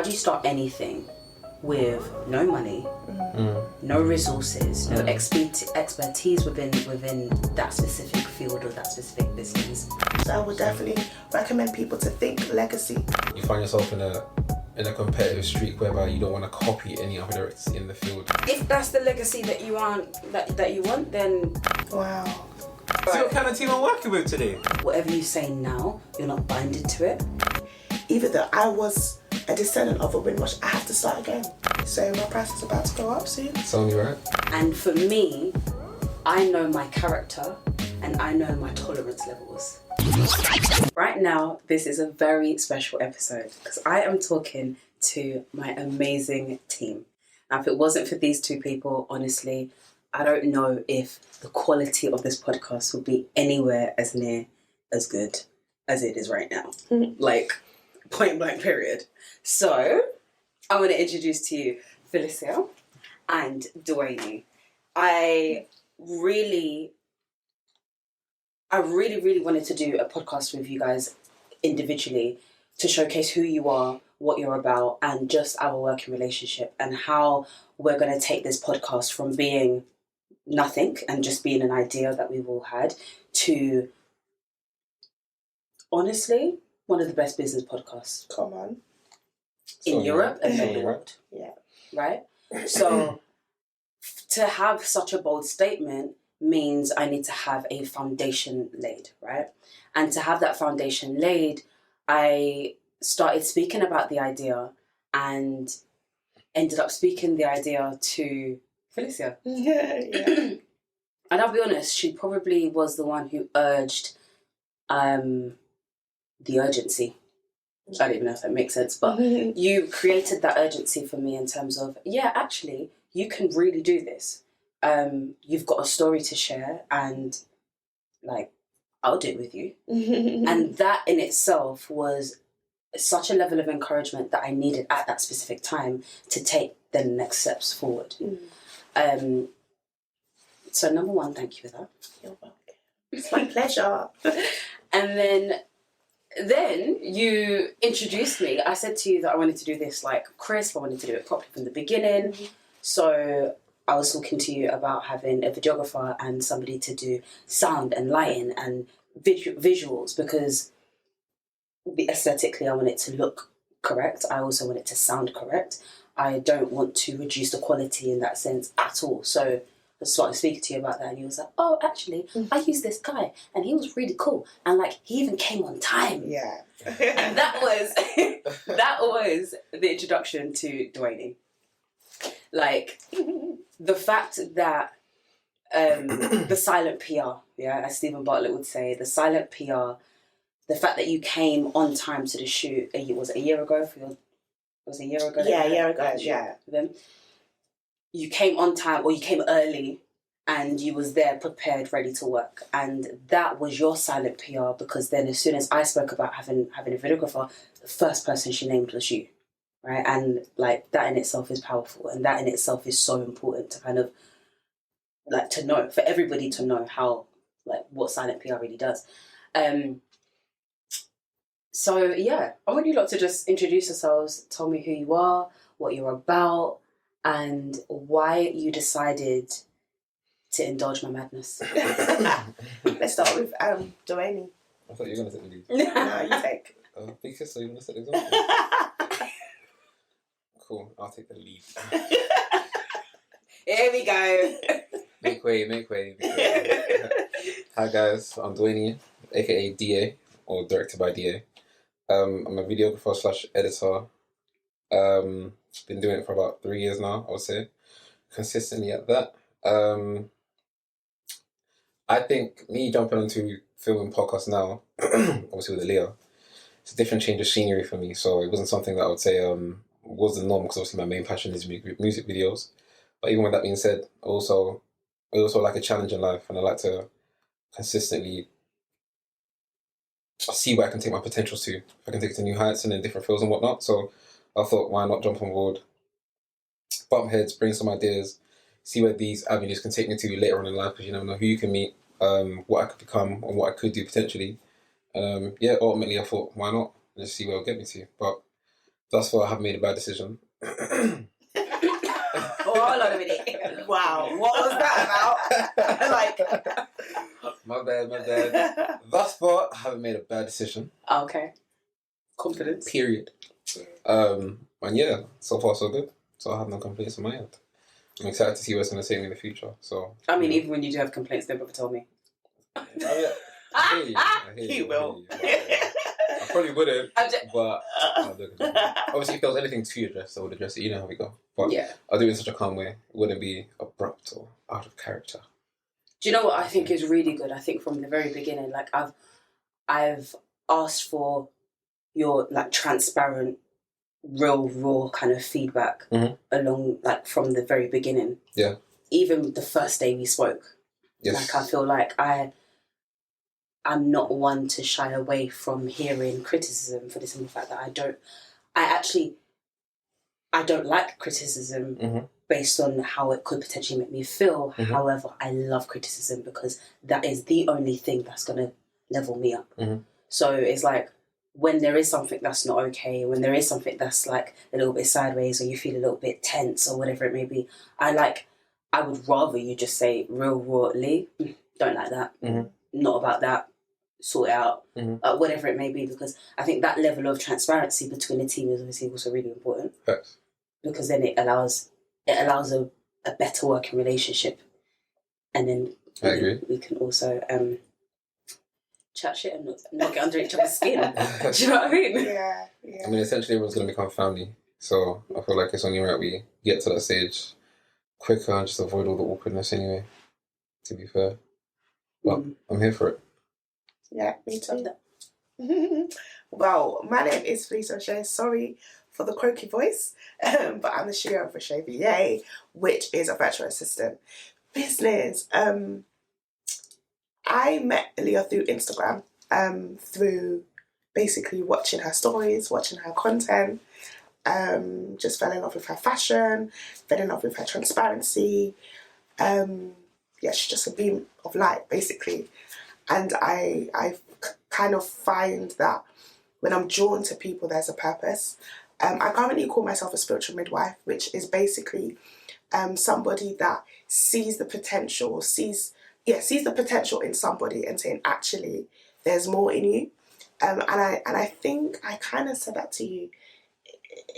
do you start anything with no money, no resources, no expertise within that specific field or that specific business? So I would definitely recommend people to think legacy. You find yourself in a competitive streak whereby you don't want to copy any other directors in the field. If that's the legacy that you want, then Wow. So what kind of team I'm working with today? whatever you say now, you're not binded to it. Even though I was a descendant of a Windrush, I have to start again. So my price is about to go up soon. Sound you right? And for me, I know my character and I know my tolerance levels. Right now, this is a very special episode because I am talking to my amazing team. Now, if it wasn't for these two people, honestly, I don't know if the quality of this podcast would be anywhere as near as good as it is right now. Like, point blank period. So, I want to introduce to you Phylisia and Dwayne. I really wanted to do a podcast with you guys individually to showcase who you are, what you're about, and just our working relationship and how we're going to take this podcast from being nothing and just being an idea that we've all had to, honestly, one of the best business podcasts Come on. in Europe and Sound you beyond. Yeah. Right? So to have such a bold statement means I need to have a foundation laid, right? And to have that foundation laid, I started speaking about the idea and ended up speaking the idea to Phylisia. Yeah. And I'll be honest, she probably was the one who urged the urgency. I don't even know if that makes sense, but you created that urgency for me in terms of, yeah, actually, you can really do this. You've got a story to share and, like, I'll do it with you. And that in itself was such a level of encouragement that I needed at that specific time to take the next steps forward. So number one, thank you for that. You're welcome. It's my pleasure. And then you introduced me. I said to you that I wanted to do this like crisp. I wanted to do it properly from the beginning. So I was talking to you about having a videographer and somebody to do sound and lighting and visuals because aesthetically I want it to look correct. I also want it to sound correct. I don't want to reduce the quality in that sense at all. So I started speaking to you about that and you was like, oh, actually, I used this guy and he was really cool. And like, he even came on time. Yeah. And that was the introduction to Dwayne. Like, the fact that the silent PR, yeah, as Stephen Bartlett would say, the silent PR, the fact that you came on time to the shoot, was it a year ago? Was it a year ago? Yeah, a year ago, yeah. Then you came on time, or you came early, and you was there prepared, ready to work. And that was your silent PR, because then as soon as I spoke about having a videographer, the first person she named was you, right? And like, that in itself is powerful, and that in itself is so important to kind of like to know, for everybody to know how, like, what silent PR really does. So yeah, I want you lot to just introduce yourselves, tell me who you are, what you're about, and why you decided to indulge my madness. Let's start with Dwayne. I thought you were going to set the lead. No, you take. Because so you want to set the example? Cool, I'll take the lead. Here we go. Make way. Hi guys, I'm Dwayne, aka DA, or Director by DA. I'm a videographer / editor. Been doing it for about 3 years now, I would say. Consistently at that. I think me jumping onto filming podcasts now, obviously with Aahliyah, it's a different change of scenery for me. So it wasn't something that I would say was the norm, because obviously my main passion is music videos. But even with that being said, I also like a challenge in life, and I like to consistently see where I can take my potentials to. If I can take it to new heights and in different fields and whatnot. So I thought, why not jump on board, bump heads, bring some ideas, see where these avenues can take me to later on in life, because you never know who you can meet, what I could become, and what I could do potentially. Ultimately I thought, why not? Let's see where it'll get me to. But Thus far, I haven't made a bad decision. Oh, hold on a minute. Wow, what was that about? Like, My bad. Thus far, I haven't made a bad decision. Okay. Confidence. Period. And yeah, so far so good. So I have no complaints on my end. I'm excited to see what's going to take me in the future. So I mean, even when you do have complaints, don't ever tell me. I hear you. He will. I probably wouldn't, I'm just- but obviously, if there was anything to address, I would address it. You know how we go. But Yeah. I'll do it in such a calm way. It wouldn't be abrupt or out of character. Do you know what I think is really good? I think from the very beginning, like I've asked for your like transparent, real, raw kind of feedback along like from the very beginning. Yeah. Even the first day we spoke. Yes. Like I feel like I'm not one to shy away from hearing criticism for the simple fact that I don't like criticism based on how it could potentially make me feel. However, I love criticism because that is the only thing that's going to level me up. So it's like when there is something that's not okay, when there is something that's like a little bit sideways or you feel a little bit tense or whatever it may be, I would rather you just say real rawly, don't like that, not about that, sort it out, whatever it may be, because I think that level of transparency between the team is obviously also really important. Yes. Because then it allows a better working relationship, and then I agree. We can also chat shit and not get under each other's skin. Do you know what I mean? Yeah. I mean, essentially, everyone's going to become family. So I feel like it's only right we get to that stage quicker and just avoid all the awkwardness anyway, to be fair. But I'm here for it. Yeah, me too. Well, my name is Phylisia. Sorry for the croaky voice, but I'm the CEO of Rushà VA, which is a virtual assistant business. I met Aahliyah through Instagram, through basically watching her stories, watching her content, just fell in love with her fashion, fell in love with her transparency. She's just a beam of light, basically. And I kind of find that when I'm drawn to people, there's a purpose. I currently call myself a spiritual midwife, which is basically somebody that sees the potential, sees the potential in somebody and saying, actually, there's more in you. And I think I kind of said that to you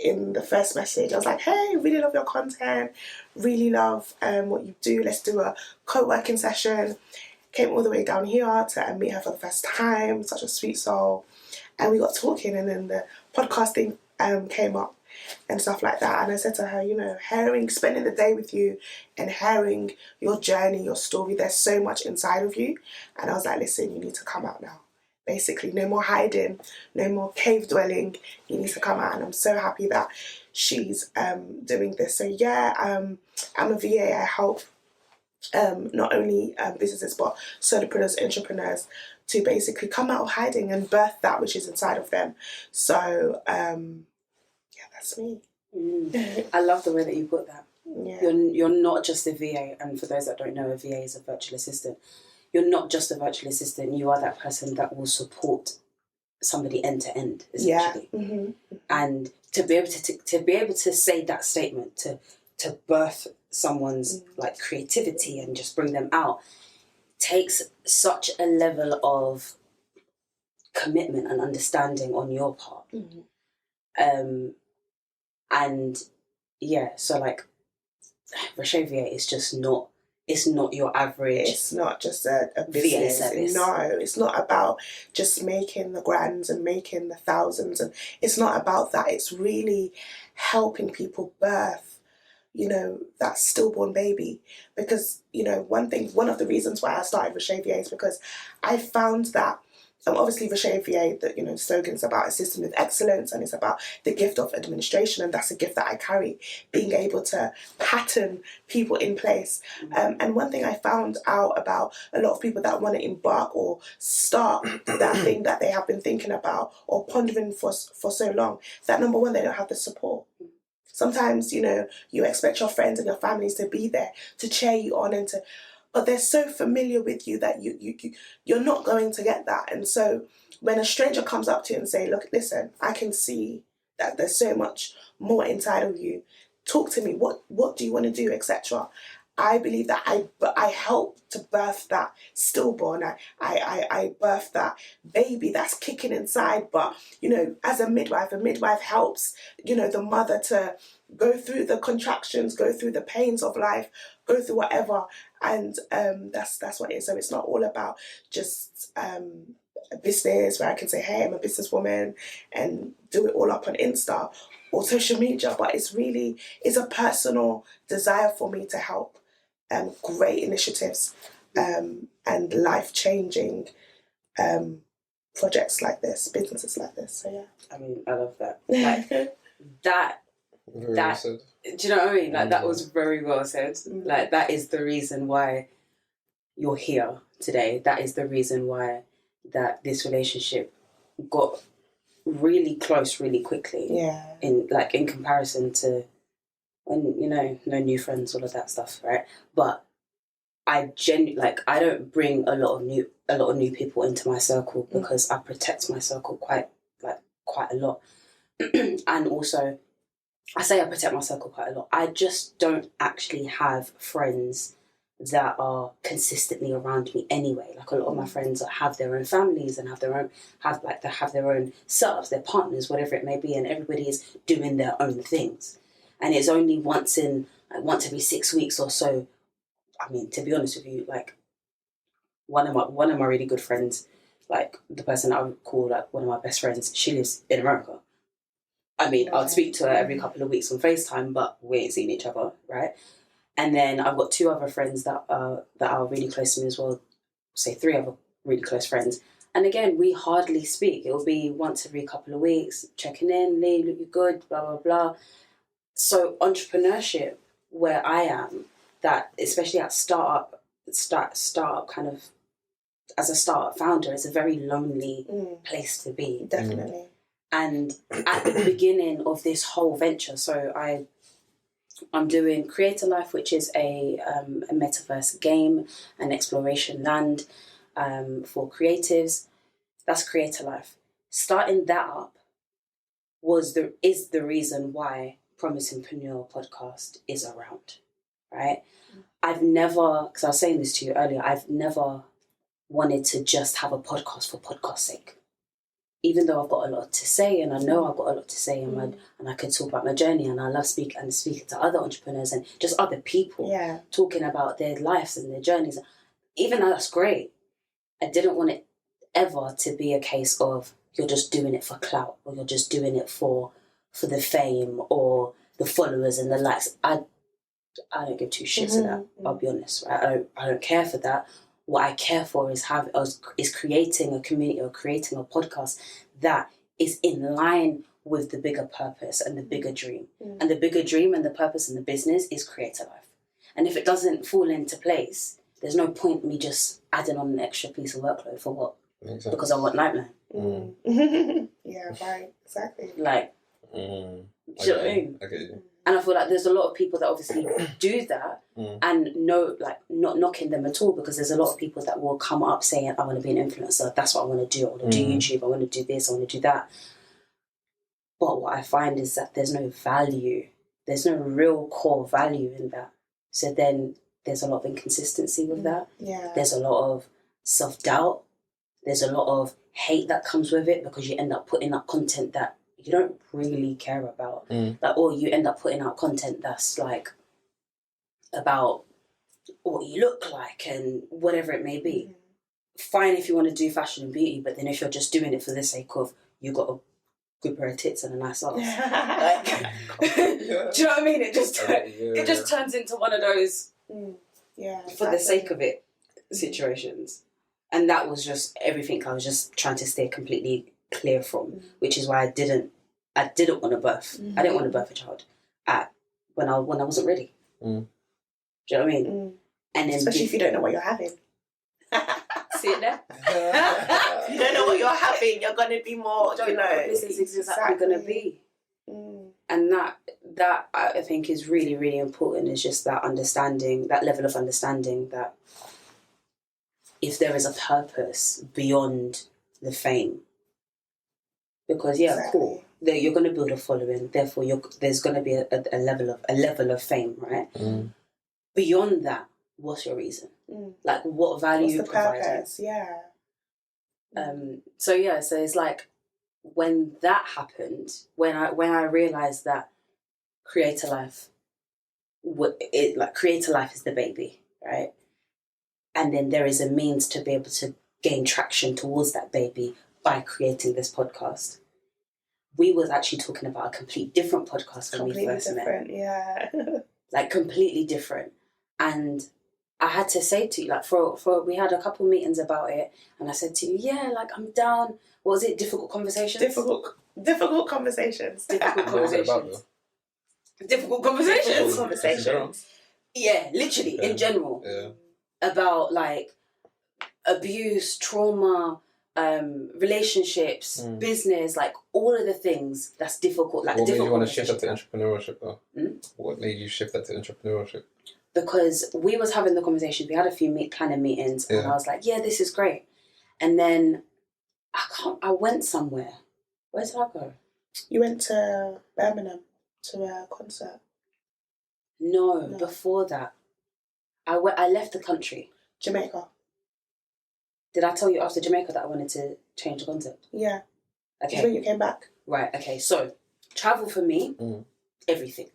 in the first message. I was like, hey, really love your content, really love what you do. Let's do a co-working session. Came all the way down here to meet her for the first time, such a sweet soul. And we got talking, and then the podcast thing came up and stuff like that. And I said to her, spending the day with you and hearing your journey, your story, there's so much inside of you. And I was like, listen, you need to come out now. Basically, no more hiding, no more cave dwelling. You need to come out. And I'm so happy that she's doing this. So yeah, I'm a VA. I help not only businesses but solopreneurs, entrepreneurs to basically come out of hiding and birth that which is inside of them. So that's me. I love the way that you put that. Yeah. You're not just a VA, and for those that don't know, a VA is a virtual assistant. You're not just a virtual assistant, you are that person that will support somebody end to end, essentially. Yeah. And to be able to say that statement, to birth someone's like creativity and just bring them out, takes such a level of commitment and understanding on your part. And yeah, so like Rushà VA is just not, it's not your average. It's not just a business. VA service. No, it's not about just making the grands and making the thousands, and it's not about that. It's really helping people birth that stillborn baby. Because, one of the reasons why I started Rushà VA is because I found that obviously Rushà VA, the slogan is about assisting with excellence, and it's about the gift of administration, and that's a gift that I carry, being able to pattern people in place. And one thing I found out about a lot of people that want to embark or start that thing that they have been thinking about or pondering for so long, that number one, they don't have the support. Sometimes, you expect your friends and your families to be there to cheer you on but they're so familiar with you that you're not going to get that. And so when a stranger comes up to you and say, look, listen, I can see that there's so much more inside of you. Talk to me. What do you want to do, etc. I believe that I help to birth that stillborn. I birth that baby that's kicking inside. But, you know, as a midwife helps, you know, the mother to go through the contractions, go through the pains of life, go through whatever. And that's what it is. So it's not all about just a business where I can say, hey, I'm a businesswoman and do it all up on Insta or social media. But it's a personal desire for me to help great initiatives and life-changing projects like this, businesses like this. So yeah, I mean, I love that. Like that. Very well said. Do you know what I mean? Like that was very well said. Like that is the reason why you're here today. That is the reason why that this relationship got really close really quickly. Yeah. In comparison to when, you know, no new friends, all of that stuff, right? But I don't bring a lot of new people into my circle because I protect my circle quite a lot. And also, I say I protect my circle quite a lot. I just don't actually have friends that are consistently around me anyway. Like a lot of my friends have their own families and have their own setups, their partners, whatever it may be, and everybody is doing their own things. And it's only once every 6 weeks or so. I mean, to be honest with you, like one of my really good friends, like the person I would call like one of my best friends, she lives in America. I mean, I'd speak to her every couple of weeks on FaceTime, but we ain't seen each other, right? And then I've got 2 other friends that are really close to me as well. Say 3 other really close friends. And again, we hardly speak. It will be once every couple of weeks, checking in, Lee, look, you good, blah, blah, blah. So entrepreneurship, where I am, that especially at startup kind of, as a startup founder, is a very lonely place to be. Definitely. And at the beginning of this whole venture, so I'm doing CREATALAND, which is a metaverse game, an exploration land for creatives. That's CREATALAND. Starting that up is the reason why Promisingpreneur podcast is around, right? I've never, because I was saying this to you earlier, I've never wanted to just have a podcast for podcast's sake. Even though I've got a lot to say, and I know I've got a lot to say, and I can talk about my journey, and I love speaking to other entrepreneurs and just other people, talking about their lives and their journeys. Even though that's great, I didn't want it ever to be a case of you're just doing it for clout, or you're just doing it for the fame or the followers and the likes. I don't give 2 shits of that. I'll be honest, right? I don't care for that. What I care for is creating a community or creating a podcast that is in line with the bigger purpose and the bigger dream. And the bigger dream and the purpose and the business is CREATALAND. And if it doesn't fall into place, there's no point me just adding on an extra piece of workload for what? Exactly. Because I want Nightline. Yeah, right. Exactly. Like, do you know what I mean? I get you. And I feel like there's a lot of people that obviously do that and not knocking them at all, because there's a lot of people that will come up saying, I want to be an influencer. That's what I want to do. I want to do YouTube. I want to do this. I want to do that. But what I find is that there's no value. There's no real core value in that. So then there's a lot of inconsistency with that. Yeah. There's a lot of self-doubt. There's a lot of hate that comes with it, because you end up putting up content that you don't really care about. Or you end up putting out content that's like about what you look like and whatever it may be. Fine if you want to do fashion and beauty, but then if you're just doing it for the sake of you got a good pair of tits and a nice ass, do you know what I mean? It just turns into one of those for the sake of it situations. And that was just everything I was just trying to stay completely clear from, which is why I didn't want to birth. I didn't want to birth a child when I wasn't ready. Do you know what I mean? And then especially if you don't know what you're having. See it there? If you don't know what you're having, you're going to be more, Don't know what this is exactly going to be. And that I think is really, really important, is just that understanding, that level of understanding that if there is a purpose beyond the fame. Because, cool, that you're going to build a following. Therefore, there's going to be a level of fame, right? Beyond that, what's your reason? Like, what value you provide? Purpose? Yeah. So it's like when that happened, when I realized that Creator Life is the baby, right? And then there is a means to be able to gain traction towards that baby by creating this podcast. We was actually talking about a complete different podcast when we first met. Yeah. Like completely different. And I had to say to you, like for we had a couple meetings about it, and I said to you, yeah, like I'm down. What was it? Difficult conversations? Difficult conversations. Difficult conversations. Difficult conversations. Yeah, literally, in general. Yeah. About like abuse, trauma, relationships, business, like all of the things that's difficult. Like, what made you want to shift that to entrepreneurship though? What made you shift that to entrepreneurship? Because we was having the conversations, we had a few planning meetings, and I was like, yeah, this is great. And then I went somewhere. Where did I go? You went to Birmingham to a concert. No, before that. I left the country. Jamaica. Did I tell you after Jamaica that I wanted to change the concept? Yeah. Okay. When you came back. Right, okay. So, travel for me, everything,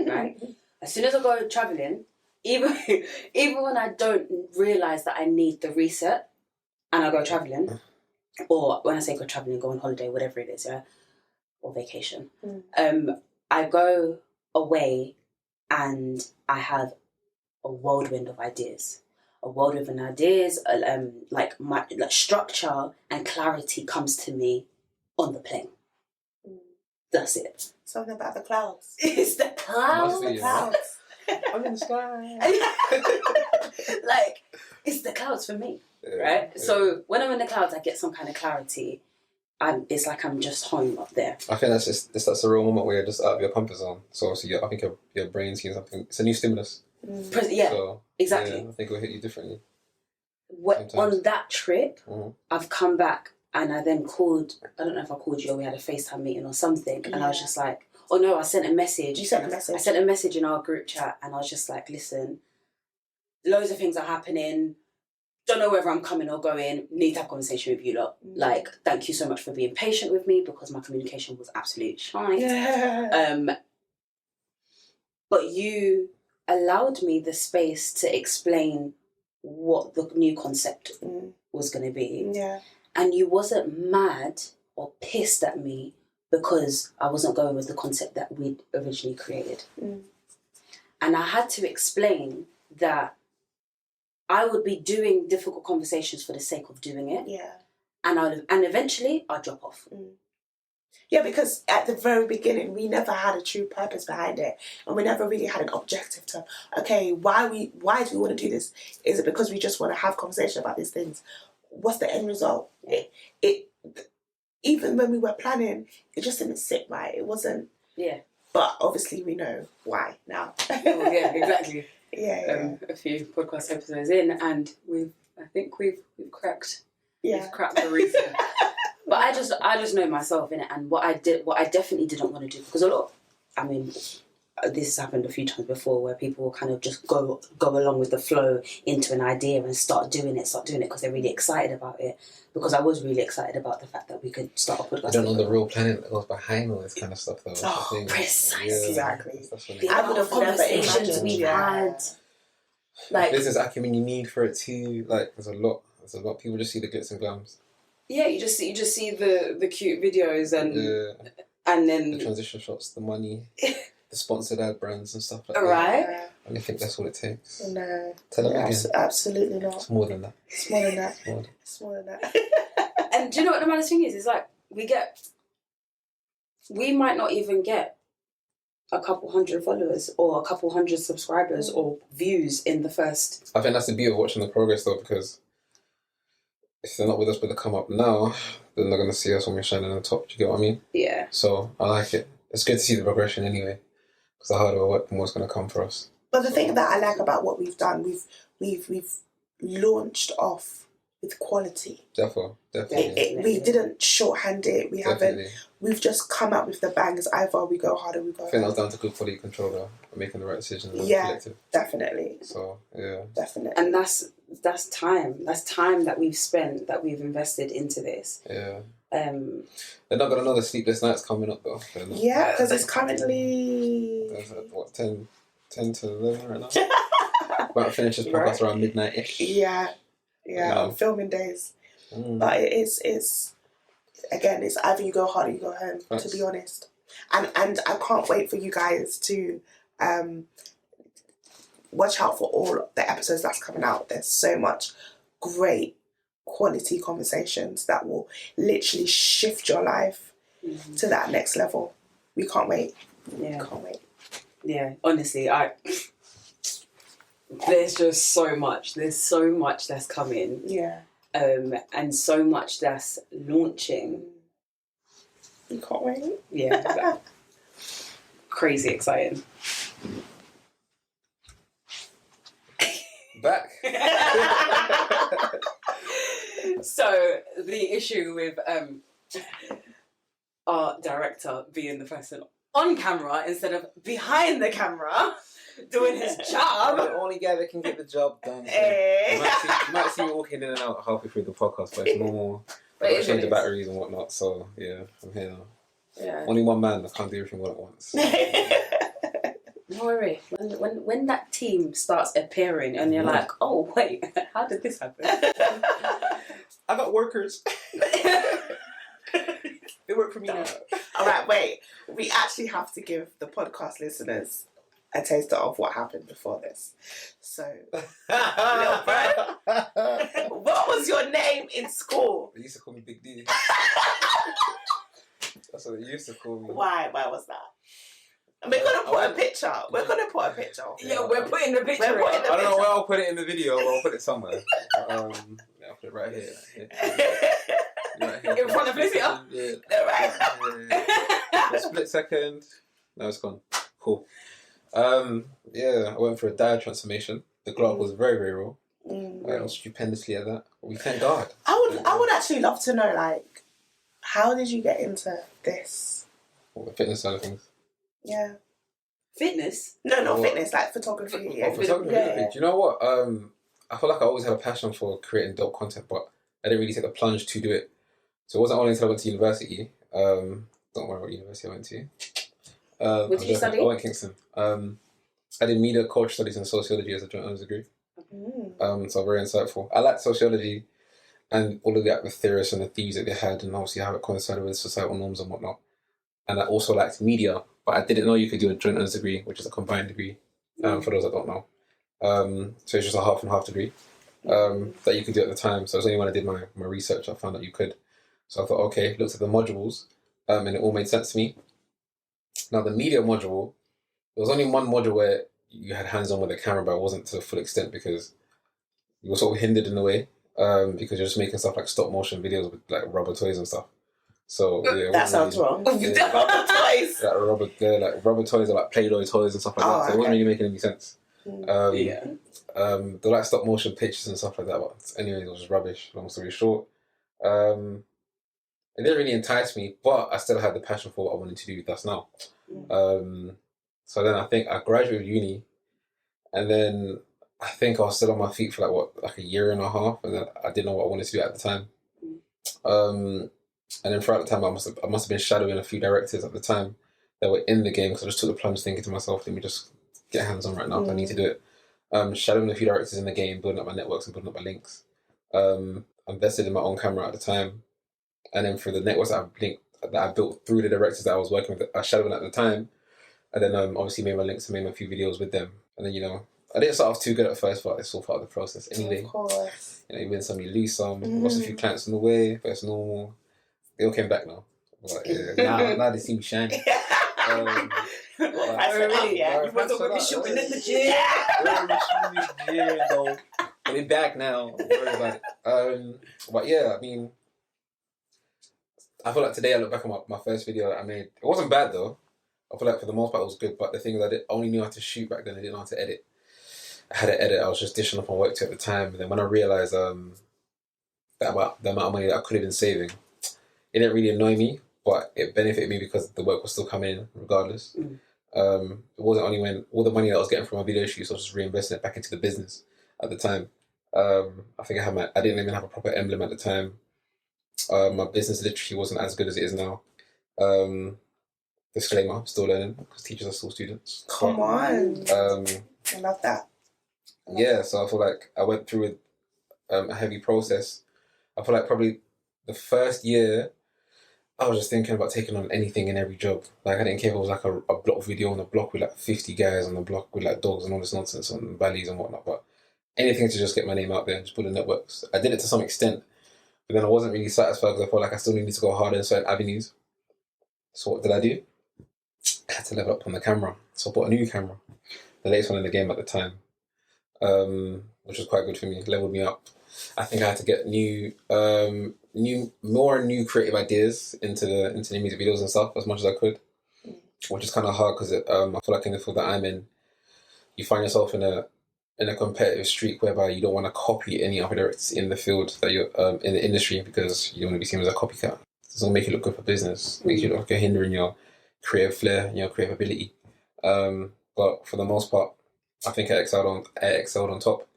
right? As soon as I go travelling, even when I don't realise that I need the reset and I go travelling, or when I say go travelling, go on holiday, whatever it is, yeah, or vacation, I go away and I have a whirlwind of ideas. Like structure and clarity comes to me on the plane. That's it. Something about the clouds. It's the clouds. The clouds. I'm in the sky. Like, it's the clouds for me, right? Yeah. So when I'm in the clouds, I get some kind of clarity. It's like I'm just home up there. I think that's a real moment where you're just out of your comfort zone. So obviously, I think your brain's seeing something. It's a new stimulus. Yeah, so, exactly. Yeah, I think it'll hit you differently. On that trip, I've come back and I then called, I don't know if I called you or we had a FaceTime meeting or something, and I was just like, oh no, I sent a message. You sent a message? I sent a message in our group chat and I was just like, listen, loads of things are happening, don't know whether I'm coming or going, need to have a conversation with you lot. Like, thank you so much for being patient with me because my communication was absolute shite. Yeah. But you allowed me the space to explain what the new concept was going to be. Yeah. And you wasn't mad or pissed at me because I wasn't going with the concept that we'd originally created. And I had to explain that I would be doing difficult conversations for the sake of doing it. Yeah. And eventually I'll drop off. Yeah, because at the very beginning, we never had a true purpose behind it. And we never really had an objective to, okay, why do we want to do this? Is it because we just want to have conversation about these things? What's the end result? It even when we were planning, it just didn't sit right. It wasn't. Yeah. But obviously we know why now. Oh, yeah, exactly. Yeah. A few podcast episodes in, and I think we've cracked. Yeah. We've cracked the reason. But I just know myself in it, and what I definitely didn't want to do, because this has happened a few times before where people will kind of just go along with the flow into an idea and start doing it because they're really excited about it. Because I was really excited about the fact that we could start a podcast. I don't know the real planning that goes behind all this kind of stuff, though. Oh, precisely. Yeah, exactly. The amount of conversations we've had. Like, business acumen you need for it too. Like, there's a lot. People just see the glitz and glams. Yeah, you just see the cute videos and then the transition shots, the money, the sponsored ad brands and stuff like that. Right. And I think that's all it takes. No. Tell them again. Absolutely not. It's more than that. It's more than that. It's more than that. And do you know what the maddest thing is? It's like we might not even get a couple hundred followers or a couple hundred subscribers or views in the first. I think that's the beauty of watching the progress, though, because if they're not with us but they come up now, then they're going to see us when we're shining on the top. Do you get what I mean? Yeah. So I like it. It's good to see the progression anyway, because the harder we work, the more it's going to come for us. But the thing that I like about what we've done, we've launched off with quality. Definitely. We didn't shorthand it. We Definitely. haven't. We've just come up with the bangers. Either we go harder, we go. I think that was down to good quality control though, and making the right decisions. Collective. Definitely. So yeah, definitely. And that's time. That's time that we've spent, that we've invested into this. Yeah. They're not got another sleepless nights coming up though. Yeah, because it's currently what 10 to 11 right now. About to finish this podcast around midnight-ish. Yeah, on filming days. But it's again, it's either you go hard or you go home. Thanks. To be honest, and I can't wait for you guys to watch out for all the episodes that's coming out. There's so much great quality conversations that will literally shift your life to that next level. We can't wait. Can't wait. Yeah, honestly, there's just so much. There's so much that's coming. Yeah. And so much that's launching. You can't wait. Yeah. Crazy exciting. Back. So the issue with our director being the person on camera instead of behind the camera doing his job. The only guy that can get the job done. So you might see me walking in and out halfway through the podcast, but it's normal. I've got to change the batteries and whatnot, so yeah, I'm here now. Yeah. Only one man, I can't do everything all at once. Don't worry. When that team starts appearing and you're like, oh wait, how did this happen? I got workers. They work for me now. All right, wait. We actually have to give the podcast listeners a taster of what happened before this. So, little bro, what was your name in school? They used to call me Big D. That's what they used to call me. Why? Why was that? We're gonna put a picture. We're gonna put a picture. Yeah, we're putting the picture. I don't know where I'll put it in the video, but I'll put it somewhere. I'll put it right here. Right here. In front of Phylisia? Yeah. Right. A split second. No, it's gone. Cool. Yeah, I went for a diet transformation. The glow up was very, very raw. I was stupendously at that. We thank God. I would actually love to know, like, how did you get into this? The fitness side of things. Yeah. Fitness? No, not fitness, like photography. Photography. Yeah. Do you know what? I feel like I always had a passion for creating dope content, but I didn't really take the plunge to do it. So it wasn't only until I went to university. Don't worry what university I went to. What did you study? I went to Kingston. I did media, culture studies and sociology as a joint honours degree. So very insightful. I liked sociology and all of the theorists and the theories that they had, and obviously how it coincided with societal norms and whatnot. And I also liked media, but I didn't know you could do a joint honours degree, which is a combined degree, for those that don't know. So it's just a half and half degree that you could do at the time. So it was only when I did my research I found that you could. So I thought, okay, looked at the modules, and it all made sense to me. Now the media module, there was only one module where you had hands-on with the camera, but it wasn't to the full extent because you were sort of hindered in a way, because you're just making stuff like stop motion videos with like rubber toys and stuff. So yeah, that sounds wrong. Yeah, rubber toys. Like rubber toys or like Play-Doh toys and stuff like that. So it wasn't really making any sense. The like stop motion pictures and stuff like that. But anyway, it was just rubbish. Long story short, it didn't really entice me, but I still had the passion for what I wanted to do. That's now. So then I think I graduated uni, and then I think I was still on my feet for like a year and a half, and then I didn't know what I wanted to do at the time. And then throughout the time, I must have been shadowing a few directors at the time that were in the game, because I just took the plunge thinking to myself, let me just get hands on right now. I need to do it. Shadowing a few directors in the game, building up my networks and building up my links. Invested in my own camera at the time, and then through the networks that I built through the directors that I was working with, shadowing at the time, and then obviously made my links and made a few videos with them. And then I didn't start off too good at first, but it's all part of the process anyway. Of course. You win some, you lose some. Lost a few clients on the way, but it's normal. They all came back now. But, now they see me shining. You went to be shooting in the gym. But they're back now. Don't worry about it. But yeah, I mean, I feel like today I look back on my first video that I made. It wasn't bad though. I feel like for the most part it was good. But the thing is, I only knew how to shoot back then. I didn't know how to edit. I had to edit. I was just dishing up on work too at the time. And then when I realised the amount of money that I could have been saving, it didn't really annoy me, but it benefited me because the work was still coming in regardless. It wasn't only when all the money that I was getting from my video shoots, I was just reinvesting it back into the business at the time. I think I didn't even have a proper emblem at the time. My business literally wasn't as good as it is now. Disclaimer, still learning because teachers are still students. Come on. I love that. So I feel like I went through a heavy process. I feel like probably the first year, I was just thinking about taking on anything and every job. Like, I didn't care if it was like a block video on a block with like 50 guys on the block with like dogs and all this nonsense on valleys and whatnot. But anything to just get my name out there and just put the networks. I did it to some extent, but then I wasn't really satisfied because I felt like I still needed to go harder in certain avenues. So what did I do? I had to level up on the camera. So I bought a new camera, the latest one in the game at the time, which was quite good for me. It leveled me up. I think I had to get new creative ideas into the music videos and stuff as much as I could, which is kind of hard because I feel like in the field that I'm in, you find yourself in a competitive streak whereby you don't want to copy any other directors in the field that you're in the industry because you don't want to be seen as a copycat. It's going to make you look good for business, make you look like you're hindering your creative flair and your creative ability. But for the most part, I think I excelled on top.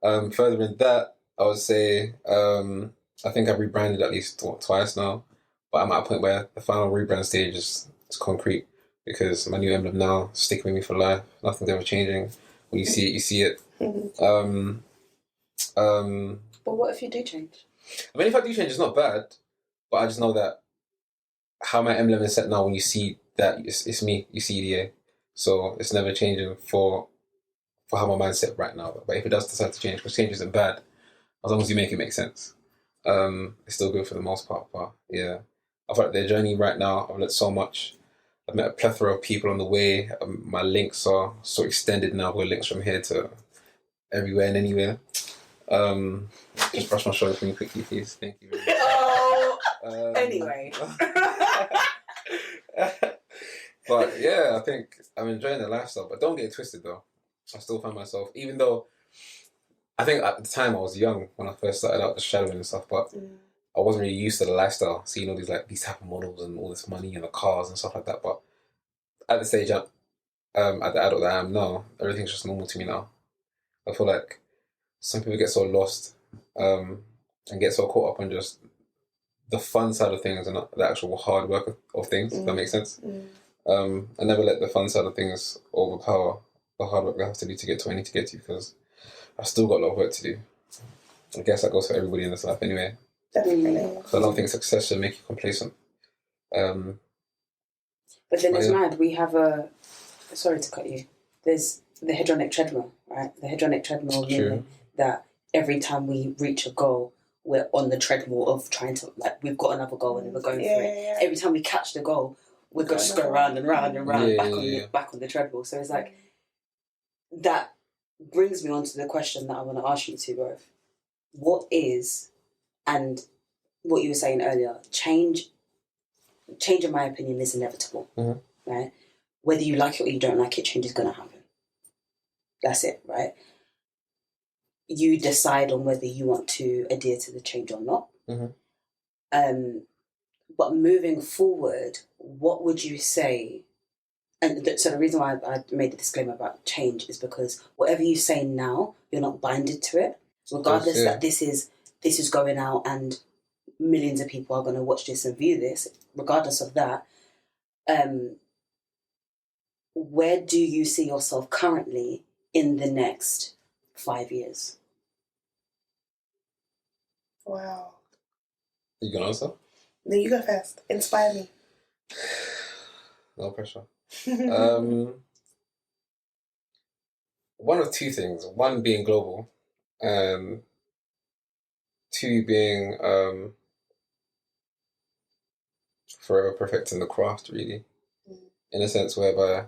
Further than that, I would say I think I've rebranded at least twice now, but I'm at a point where the final rebrand stage is concrete because my new emblem now is sticking with me for life. Nothing's ever changing. When you see it, you see it. But what if you do change? I mean, if I do change, it's not bad, but I just know that how my emblem is set now, when you see that, it's me, you see DA. So it's never changing for how my mind's set right now. But if it does decide to change, because change isn't bad, as long as you make it make sense. It's still good for the most part. But yeah, I feel like the journey right now, I've learned so much. I've met a plethora of people on the way. My links are so extended now. I've got links from here to everywhere and anywhere. Just brush my shoulder for me quickly, please. Thank you very much. Anyway. But yeah, I think I'm enjoying the lifestyle. But don't get it twisted though. I still find myself, even though I think at the time I was young when I first started out the shadowing and stuff, but I wasn't really used to the lifestyle. Seeing all these type of models and all this money and the cars and stuff like that. But at the stage at the adult that I am now, everything's just normal to me now. I feel like some people get so lost and get so caught up on just the fun side of things and not the actual hard work of things, if that makes sense. I never let the fun side of things overpower the hard work I have to do to get to where I need to get to, because I've still got a lot of work to do. I guess that goes for everybody in this life anyway. Definitely. Because I don't think success should make you complacent. But then it's mad. We have sorry to cut you. There's the hedronic treadmill, right? The hedronic treadmill meaning that every time we reach a goal, we're on the treadmill of trying to, like, we've got another goal and we're going for it. Yeah. Every time we catch the goal, we're going to just go round and round and round back on the treadmill. So it's like, that brings me on to the question that I want to ask you two both. What is, and what you were saying earlier, change in my opinion is inevitable, right? Whether you like it or you don't like it, change is going to happen. That's it, right? You decide on whether you want to adhere to the change or not. But moving forward, what would you say? And so the reason why I made the disclaimer about change is because whatever you say now, you're not binded to it, regardless that this is going out and millions of people are going to watch this and view this. Regardless of that, where do you see yourself currently in the next 5 years? Wow. You can answer? No, you go first. Inspire me. No pressure. One of two things. One being global. Two being forever perfecting the craft, really. In a sense whereby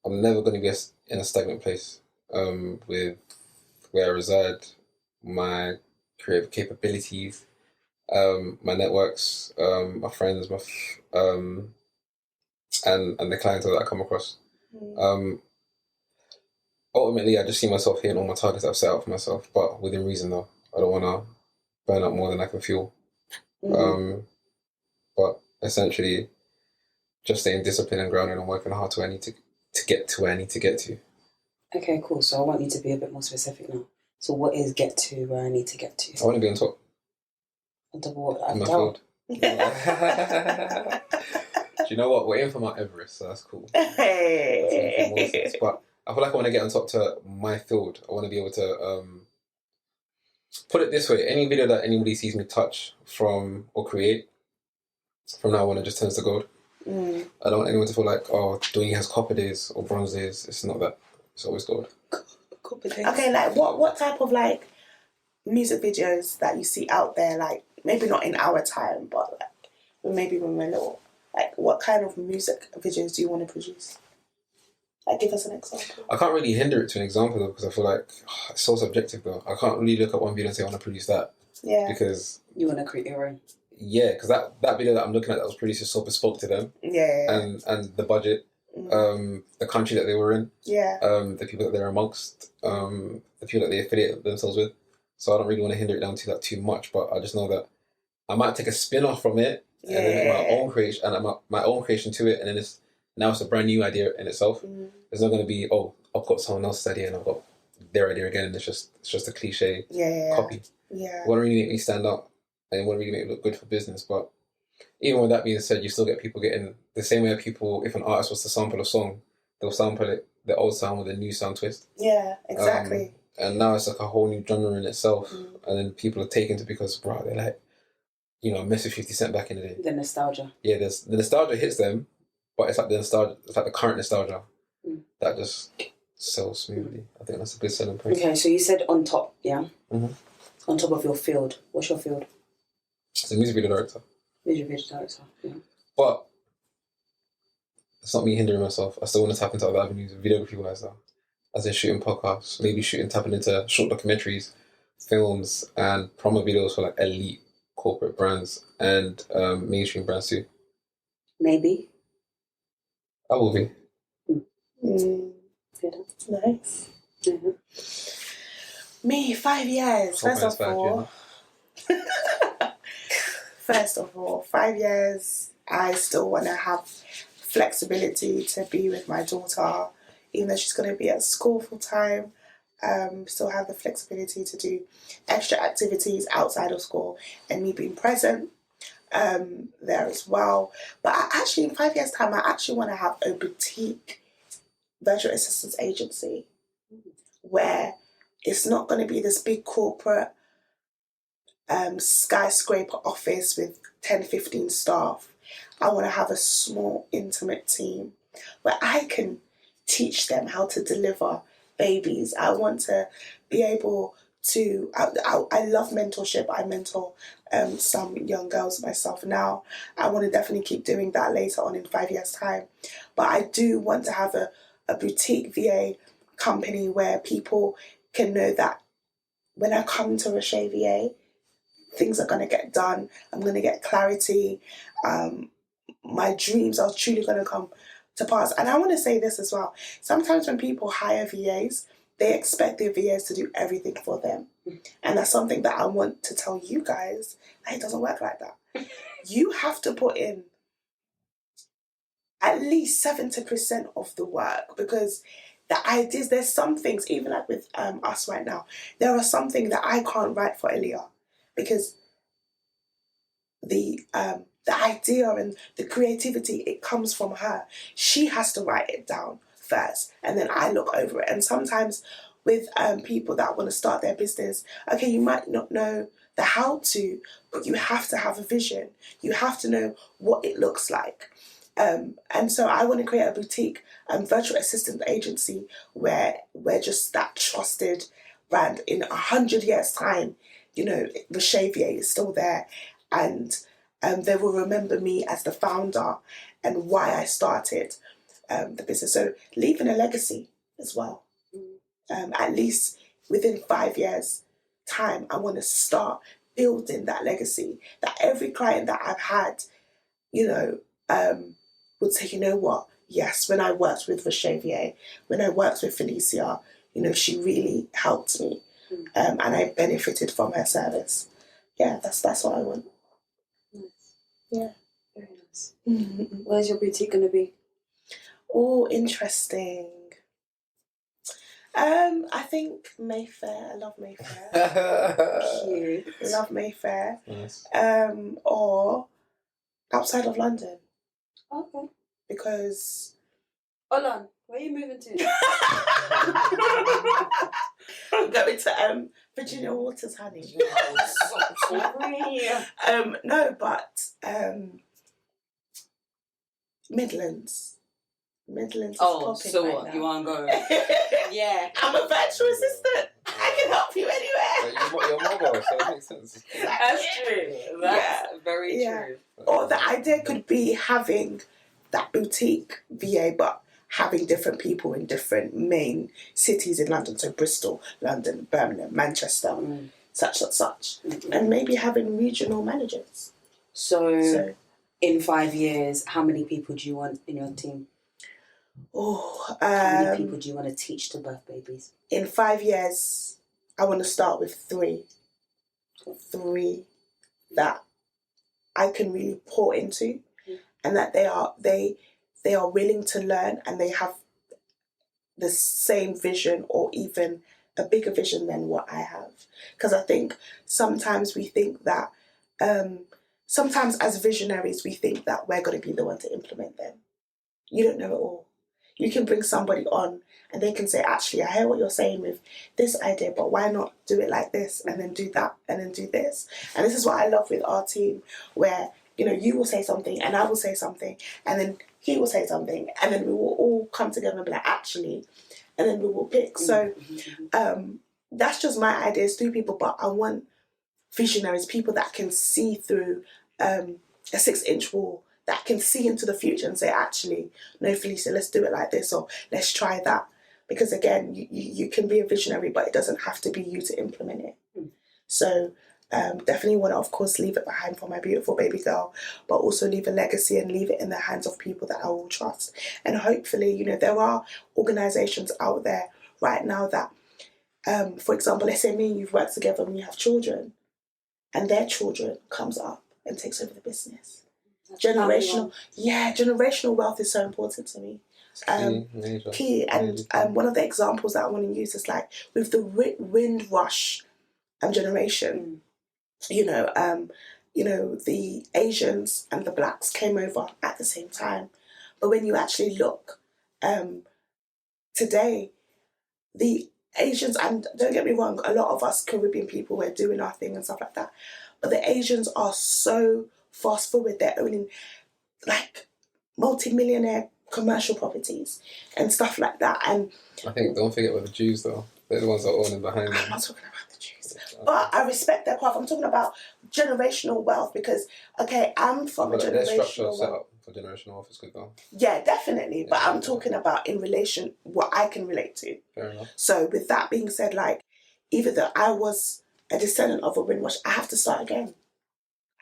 I'm never going to be in a stagnant place with where I reside, my creative capabilities, my networks, my friends, and the clientele that I come across. Ultimately, I just see myself hitting all my targets I've set out for myself, but within reason though. I don't want to burn out more than I can fuel. But essentially, just staying disciplined and grounded and working hard to where I need to get to where I need to get to. Okay, cool. So I want you to be a bit more specific now. So what is get to where I need to get to? I want to be on top. On top of what? In my field. Do you know what? We're in for Mount Everest, so that's cool. Hey. But I feel like I want to get on top to my field. I want to be able to put it this way: any video that anybody sees me touch from or create, from now on, it just turns to gold. I don't want anyone to feel like, oh, Dwayne has copper days or bronze days. It's not that. It's always gold. Copper days. Okay, like what type of like music videos that you see out there, like maybe not in our time, but like maybe when we're little, like what kind of music videos do you want to produce? Like, give us an example. I can't really hinder it to an example though, because I feel like it's so subjective though. I can't really look at one video and say I want to produce that. Yeah. Because you want to create your own. Yeah, because that video that I'm looking at that was produced is so bespoke to them. Yeah. And the budget, the country that they were in. Yeah. The people that they're amongst, the people that they affiliate themselves with. So I don't really want to hinder it down to that too much, but I just know that I might take a spin off from it and then make my own creation and my own creation to it, and then it's a brand new idea in itself. It's not going to be, oh, I've got someone else's idea and I've got their idea again, and it's just a cliche copy. Yeah. It won't really make me stand out, and it won't really make it look good for business. But even with that being said, you still get people getting the same way people, if an artist was to sample a song, they'll sample it, the old sound with a new sound twist. Yeah, exactly. And now it's like a whole new genre in itself. And then people are taken to because, bro, they're like, mess with 50 Cent back in the day. The nostalgia. Yeah, the nostalgia hits them, but it's like the current nostalgia that just sells smoothly. I think that's a good selling point. Okay, so you said on top, yeah? Mm-hmm. On top of your field. What's your field? It's a music video director. Music video director, yeah. But it's not me hindering myself. I still want to tap into other avenues, videography wise though. As in shooting podcasts, maybe tapping into short documentaries, films, and promo videos for like elite corporate brands and mainstream brands too. Maybe. I will be. Nice. Mm-hmm. Me, 5 years. First of all, 5 years, I still want to have flexibility to be with my daughter, even though she's going to be at school full time. Still have the flexibility to do extra activities outside of school and me being present there as well. But in 5 years' time, I actually want to have a boutique virtual assistance agency where it's not going to be this big corporate skyscraper office with 10, 15 staff. I want to have a small, intimate team where I can teach them how to deliver babies. I want to be able to, I love mentorship. I mentor some young girls myself now. I want to definitely keep doing that later on in 5 years' time. But I do want to have a boutique VA company where people can know that when I come to Rushà VA, things are going to get done. I'm going to get clarity. My dreams are truly going to come to pass. And I want to say this as well. Sometimes when people hire VAs, they expect their VAs to do everything for them. And that's something that I want to tell you guys, that it doesn't work like that. You have to put in at least 70% of the work, because the ideas, there's some things, even like with us right now, there are some things that I can't write for Aahliyah, because the idea and the creativity, it comes from her. She has to write it down first, and then I look over it. And sometimes with people that want to start their business, okay, you might not know the how to, but you have to have a vision. You have to know what it looks like. And so I want to create a boutique virtual assistant agency where we're just that trusted brand. In 100 years' time, Rushà VA is still there, and they will remember me as the founder and why I started the business. So leaving a legacy as well. At least within 5 years' time, I want to start building that legacy, that every client that I've had, would say, you know what? Yes, when I worked with Rushà VA, when I worked with Phylisia, she really helped me, and I benefited from her service. yeah, that's what I want. Nice. Yeah. Very nice. Mm-hmm. Where's your boutique going to be? Oh, interesting. I think Mayfair. I love Mayfair. Cute. Love Mayfair. Nice. Or outside of London. Okay. Because Hold on. Where are you moving to? I'm going to Virginia Waters, honey. No, but Midlands. Midlands is popping so right what? now. You want to go? Yeah. I'm a virtual assistant. I can help you anywhere. You're mobile, so it makes sense. That's true. That's very true. Or the idea could be having that boutique VA, but having different people in different main cities in London. So Bristol, London, Birmingham, Manchester, such. And maybe having regional managers. So in 5 years, how many people do you want in your team? How How many people do you want to teach to birth babies? In 5 years, I want to start with 3. 3 that I can really pour into, and that they are willing to learn, and they have the same vision or even a bigger vision than what I have. Because I think sometimes we think that, sometimes as visionaries, we think that we're going to be the one to implement them. You don't know it all. You can bring somebody on and they can say, actually, I hear what you're saying with this idea, but why not do it like this and then do that and then do this? And this is what I love with our team, where, you know, you will say something and I will say something and then he will say something and then we will all come together and be like, actually, and then we will pick. So that's just my ideas through people, but I want visionaries, people that can see through a 6-inch wall, that can see into the future and say, actually, no, Phylisia, let's do it like this, or let's try that. Because again, you can be a visionary, but it doesn't have to be you to implement it. So definitely want to, of course, leave it behind for my beautiful baby girl, but also leave a legacy and leave it in the hands of people that I will trust. And hopefully, you know, there are organisations out there right now that, for example, let's say me and you've worked together and you have children, and their children comes up and takes over the business. Generational wealth is so important to me. Key. And one of the examples that I want to use is like with the Windrush generation. You know, the Asians and the blacks came over at the same time, but when you actually look today, the Asians, and don't get me wrong, a lot of us Caribbean people, we're doing our thing and stuff like that, but the Asians are so fast forward. They're owning like multi-millionaire commercial properties and stuff like that. And I think, don't forget about the Jews though. They're the ones that are owning behind them. I'm not talking about the Jews, but I respect their path. I'm talking about generational wealth because, okay, I'm from a Their structure generational set wealth. up for generational wealth is good though. Yeah, definitely. But I'm talking about in relation what I can relate to. Fair enough. So with that being said, like, even though I was a descendant of a Windrush, I have to start again.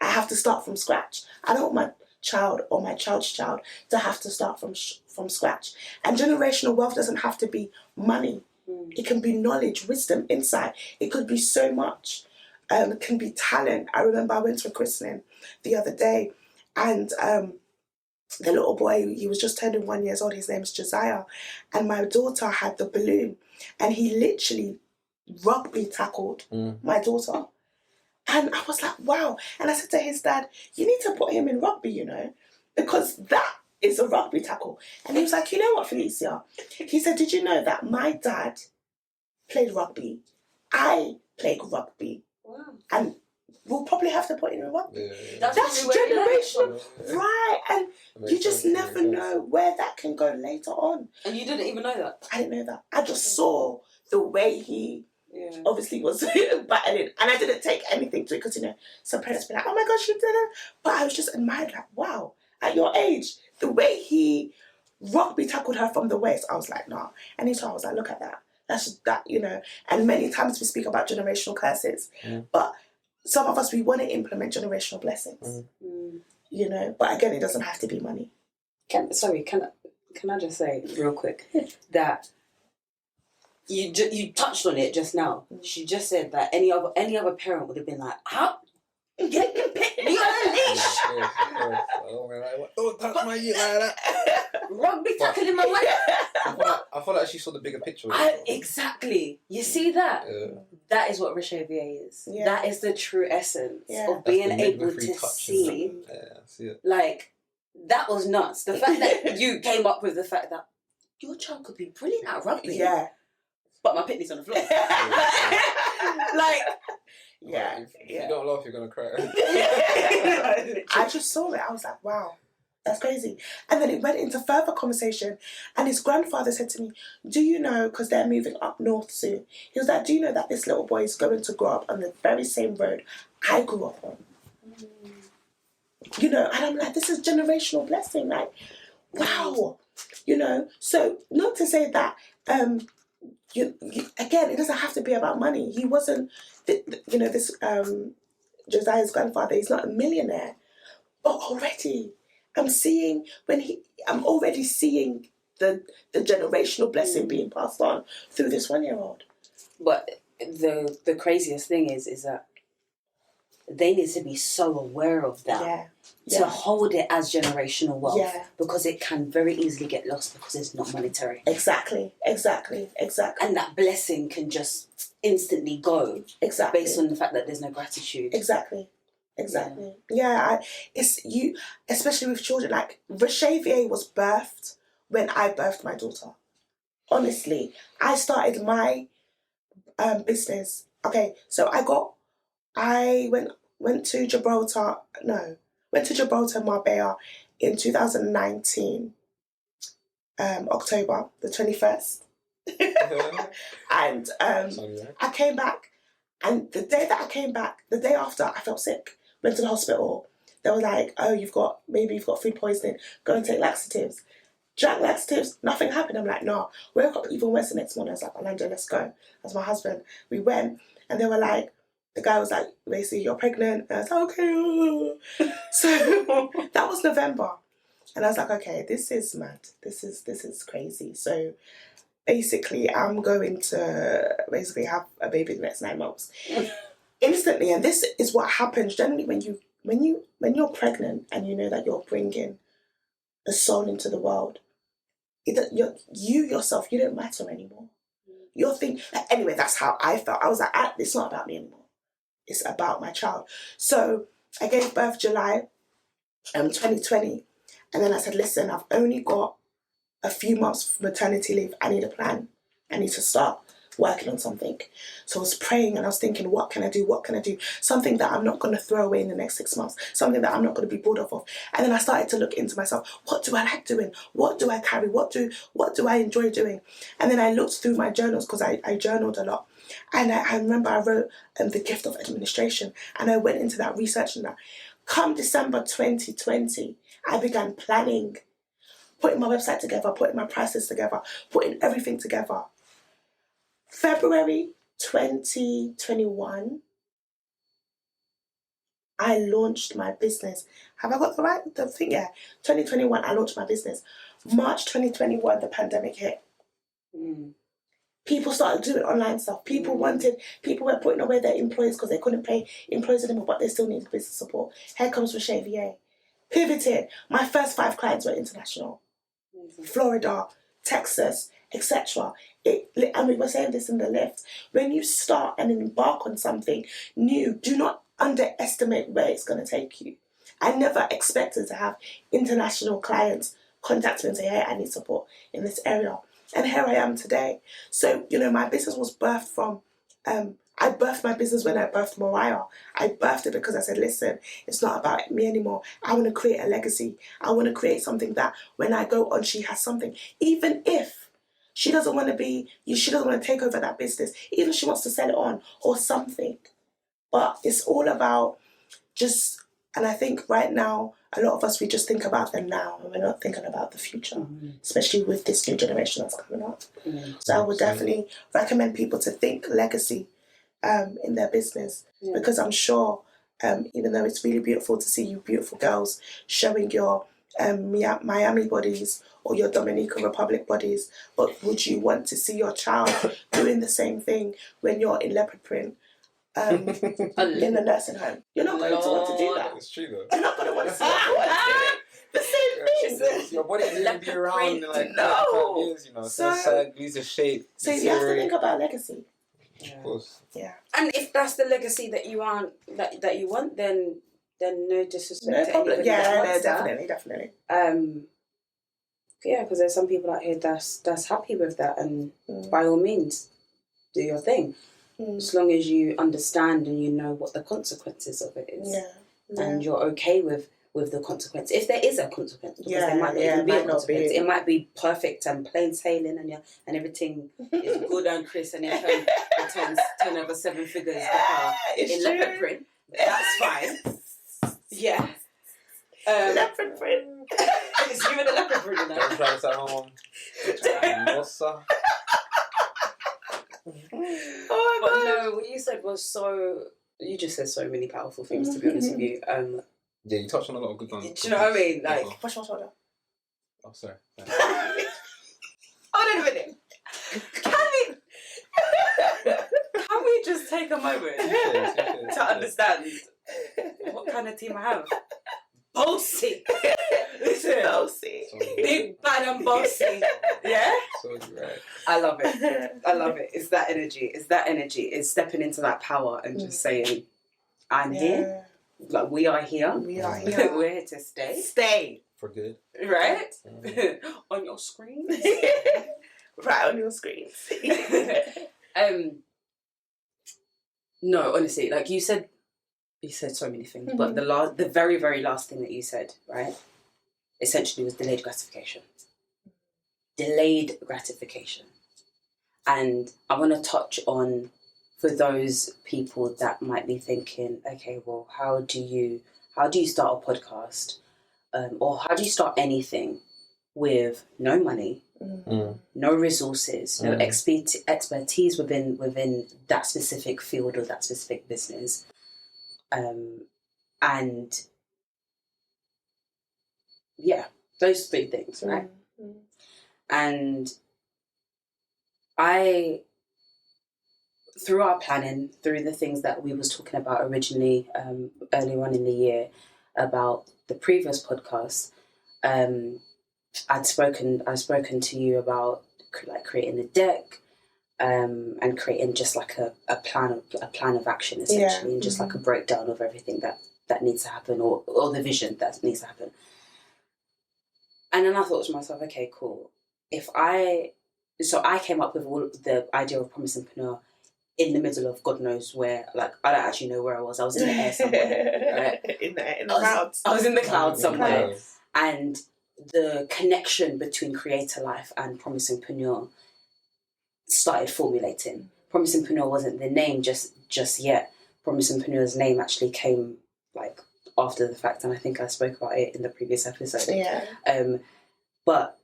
I have to start from scratch. I don't want my child or my child's child to have to start from scratch. And generational wealth doesn't have to be money. It can be knowledge, wisdom, insight. It could be so much. It can be talent. I remember I went to a christening the other day, and the little boy, he was just turning 1 year old. His name's Josiah, and my daughter had the balloon, and he literally rugby tackled my daughter. And I was like, wow. And I said to his dad, you need to put him in rugby, you know, because that is a rugby tackle. And he was like, you know what, Phylisia? He said, did you know that my dad played rugby? I played rugby. Wow. And we'll probably have to put him in rugby. Yeah. That's generational. Yeah. Right. And you just never know where that can go later on. And you didn't even know that? I didn't know that. I just saw the way he obviously was battling, and I didn't take anything to it because, you know, some parents be like, oh my gosh, you did it. But I was just admired, like, wow, at your age, the way he rugby tackled her from the waist, I was like, nah. And he told, I was like, look at that. That's that, you know. And many times we speak about generational curses, but some of us, we want to implement generational blessings, you know. But again, it doesn't have to be money. Can I just say real quick that you touched on it just now. She just said that any other parent would have been like, how Get the pitney on a leash. Don't touch my ear like that. Rugby tackle in my way. I feel like she saw the bigger picture. Exactly. You see that? Yeah. That is what Rushà VA is. Yeah. That is the true essence Yeah. of being That's the able midwifery to touch, see. Yeah, I see it. Like, that was nuts. The fact that you came up with the fact that your child could be brilliant at rugby. Yeah. But my pitney's on the floor. Like, Yeah. If you don't laugh, you're gonna cry. I just saw it. I was like, wow, that's crazy. And then it went into further conversation. And his grandfather said to me, do you know, because they're moving up north soon, he was like, do you know that this little boy is going to grow up on the very same road I grew up on? You know, and I'm like, this is generational blessing. Like, wow. You know, so not to say that, again, it doesn't have to be about money. He wasn't, this Josiah's grandfather, he's not a millionaire. But already, I'm already seeing the generational blessing being passed on through this 1-year-old. but the craziest thing is that they need to be so aware of that to hold it as generational wealth, because it can very easily get lost because it's not monetary. Exactly. And that blessing can just instantly go based on the fact that there's no gratitude. Exactly. It's you, especially with children. Like, Rushà VA was birthed when I birthed my daughter. Honestly, I started my business. Okay, so I went to Gibraltar, Marbella in 2019, October the 21st. And I came back, and the day that I came back, the day after, I felt sick, went to the hospital. They were like, oh, maybe you've got food poisoning, go and take laxatives. Drank laxatives, nothing happened. I'm like, no. Woke up even worse the next morning. I was like, Orlando, let's go. That's my husband. We went, and they were like, the guy was like, basically, you're pregnant. And I was like, okay. So that was November. And I was like, okay, this is mad. This is crazy. So basically, I'm going to have a baby in the next 9 months. Instantly. And this is what happens generally when you're pregnant and you know that you're bringing a soul into the world. You yourself, you don't matter anymore. You're thinking, anyway, that's how I felt. I was like, it's not about me anymore. It's about my child. So I gave birth July 2020. And then I said, listen, I've only got a few months of maternity leave. I need a plan. I need to start working on something. So I was praying and I was thinking, what can I do? Something that I'm not going to throw away in the next 6 months. Something that I'm not going to be bored of. And then I started to look into myself. What do I like doing? What do I carry? What do I enjoy doing? And then I looked through my journals, because I journaled a lot. And I remember I wrote The Gift of Administration. And I went into that, researching that. Come December 2020, I began planning, putting my website together, putting my prices together, putting everything together. February 2021, I launched my business. Have I got the thing? Yeah. 2021, I launched my business. March 2021, the pandemic hit. People started doing online stuff. People were putting away their employees because they couldn't pay employees anymore, but they still needed business support. Here comes Rushà VA. Pivoted. My first 5 clients were international. Florida, Texas, etc. And we were saying this in the lift. When you start and embark on something new, do not underestimate where it's going to take you. I never expected to have international clients contact me and say, hey, I need support in this area. And here I am today. So, my business was birthed from, I birthed my business when I birthed Mariah. I birthed it because I said, listen, it's not about me anymore. I want to create a legacy. I want to create something that when I go on, she has something. Even if she doesn't want to take over that business, even if she wants to sell it on or something. But it's all about and I think right now, a lot of us, we just think about the now and we're not thinking about the future, especially with this new generation that's coming up. So I would definitely recommend people to think legacy in their business, because I'm sure, even though it's really beautiful to see you beautiful girls showing your Miami bodies or your Dominican Republic bodies, but would you want to see your child doing the same thing when you're in leopard print, in the nursing home. You're not going to want to do that. It's true though. You're not going to want to see that. The same thing. Your body is going to be around in like No. 5 years, you know. So- So lose a shape. So you have to think about legacy. Of course. Yeah. And if that's the legacy that you want, that you want, then no disrespect No to problem. anybody that Yeah, wants that. definitely. Yeah, because there's some people out here that's happy with that, and by all means, do your thing. As long as you understand and you know what the consequences of it is, and you're okay with the consequence, if there is a consequence, because there might not even be a consequence. It might be perfect and plain sailing, and everything is good and crisp, and it turns 10 over 7 figures in leopard print. That's fine. Yeah. Leopard print. It's you and the leopard print, you know. Don't try this at home. Nossa. Oh my But god. no, what you said was so. You just said so many powerful things, to be honest with you. Yeah, you touched on a lot of good ones. Do you know what I mean? Like, Push my shoulder. Oh, sorry. hold on a minute. Can we just take a moment to understand what kind of team I have? Bossy. Listen. Bossy. Big, bad and bossy. Yeah? So you're right. I love it. I love it. It's that energy. It's stepping into that power and just saying, I'm here. Like, we are here. We are here. We're here to stay. Stay. For good. Right? On your screen. Right on your screens. No, honestly, like you said so many things, but the very, very last thing that you said, right, essentially was delayed gratification. Delayed gratification. And I want to touch on, for those people that might be thinking, okay, well, how do you start a podcast, or how do you start anything with no money, no resources, no expertise within that specific field or that specific business, and yeah, those 3 things, right? And through our planning, through the things that we was talking about originally, earlier on in the year, about the previous podcast, I've spoken to you about like creating a deck, and creating just like a plan of action, essentially, and just like a breakdown of everything that needs to happen, or the vision that needs to happen. And then I thought to myself, okay, cool. So I came up with the idea of Promisingpreneur in the middle of God knows where. Like, I don't actually know where I was. I was in the air somewhere. Right? In the clouds. I was in the clouds somewhere. And the connection between Creator Life and Promisingpreneur started formulating. Promisingpreneur wasn't the name just yet. Promisingpreneur's name actually came like after the fact, and I think I spoke about it in the previous episode. Yeah. But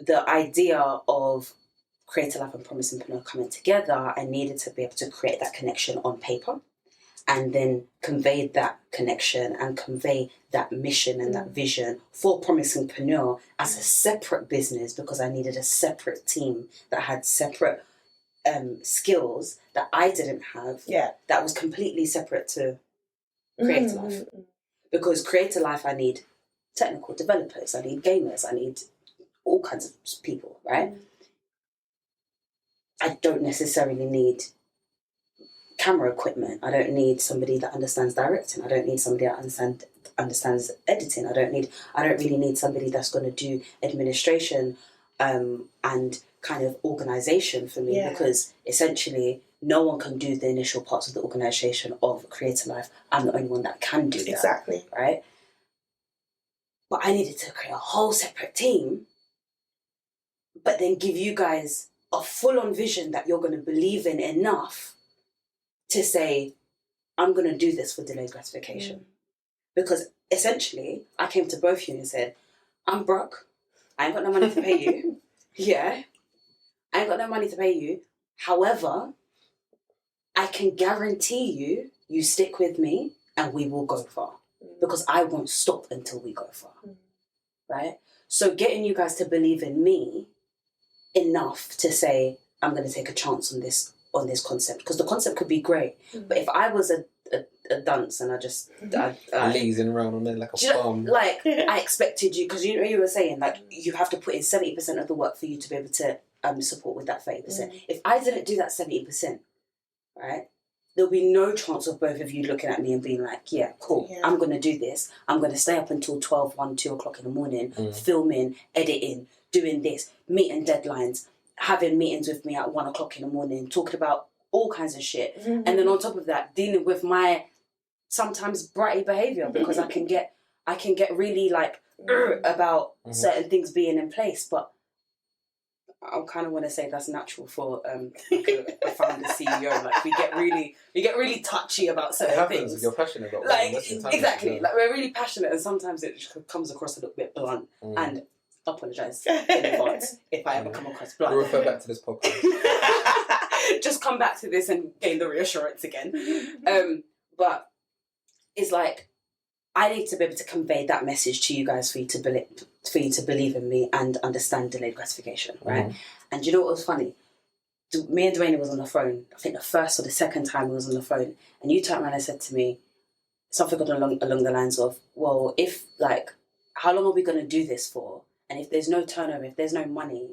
the idea of Creator Life and Promisingpreneur coming together, I needed to be able to create that connection on paper, and then convey that connection and convey that mission and that vision for Promisingpreneur as a separate business, because I needed a separate team that had separate skills that I didn't have. Yeah. That was completely separate to Creator Life. Because Creator Life, I need technical developers, I need gamers, I need all kinds of people, right? I don't necessarily need camera equipment. I don't need somebody that understands directing. I don't need somebody that understands editing. I don't really need somebody that's going to do administration and kind of organisation for me, because essentially no one can do the initial parts of the organisation of Creator Life. I'm the only one that can do that. Exactly. Right? But I needed to create a whole separate team, but then give you guys a full-on vision that you're going to believe in enough to say, I'm going to do this for delayed gratification. Because essentially, I came to both of you and said, I'm broke. I ain't got no money to pay you. Yeah. I ain't got no money to pay you. However, I can guarantee you stick with me and we will go far. Because I won't stop until we go far. Right? So getting you guys to believe in me enough to say, I'm going to take a chance on on this concept, because the concept could be great. But if I was a dunce and I just lazing around on there like a bum, like I expected you, because you were saying like you have to put in 70% of the work for you to be able to support with that 30%. If I didn't do that 70%, right, there'll be no chance of both of you looking at me and being like, yeah, cool, I'm going to do this. I'm going to stay up until 12, 1, 2 o'clock in the morning, filming, editing, doing this, meeting deadlines, having meetings with me at 1 o'clock in the morning, talking about all kinds of shit. And then on top of that, dealing with my sometimes bratty behaviour, because I can get really like about certain things being in place. But I kind of want to say that's natural for like a founder CEO. Like we get really touchy about certain things. You're passionate about like exactly. Like we're really passionate, and sometimes it just comes across a little bit blunt. And I apologise in advance if I ever come across blunt. We'll refer back to this podcast. Just come back to this and gain the reassurance again. But it's like I need to be able to convey that message to you guys for you to believe in me and understand delayed gratification, right? And you know what was funny? Me and Dwayne was on the phone. I think the first or the second time we was on the phone, and you turned around and said to me something along the lines of, "Well, if like, how long are we going to do this for? And if there's no turnover, if there's no money."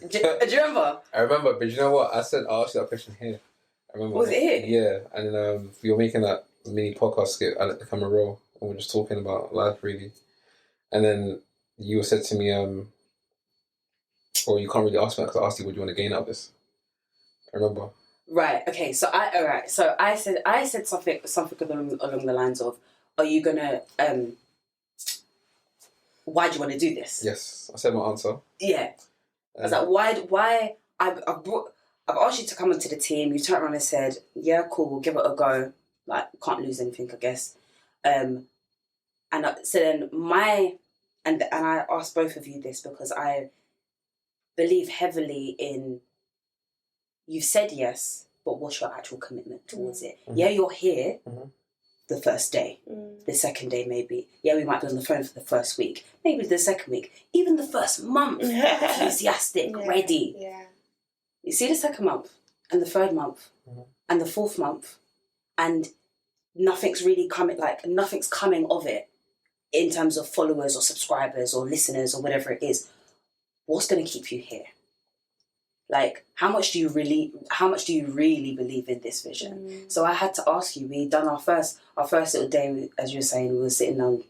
Do you remember? I remember, but you know what? I asked you that question here. I remember. Was it here? Yeah, and we were making that mini podcast skit. I let the camera roll, and we were just talking about life, really. And then you said to me, "Well, you can't really ask me because I asked you what you want to gain out of this." I remember. Right. Okay. So I said something along the lines of, "Are you gonna why do you want to do this?" Yes, I said my answer. Yeah. I was like, why? I've asked you to come onto the team. You turned around and said, yeah, cool, we'll give it a go. Like, can't lose anything, I guess. And so then and I asked both of you this because I believe heavily in, you've said yes, but what's your actual commitment towards it? Yeah, you're here the first day, the second day maybe. Yeah, we might be on the phone for the first week, maybe the second week, even the first month, enthusiastic, ready. Yeah. You see the second month and the third month and the fourth month, and nothing's coming of it in terms of followers or subscribers or listeners or whatever it is. What's going to keep you here? Like, how much do you really believe in this vision? So I had to ask you. We done our first little day, as you were saying. We were sitting down,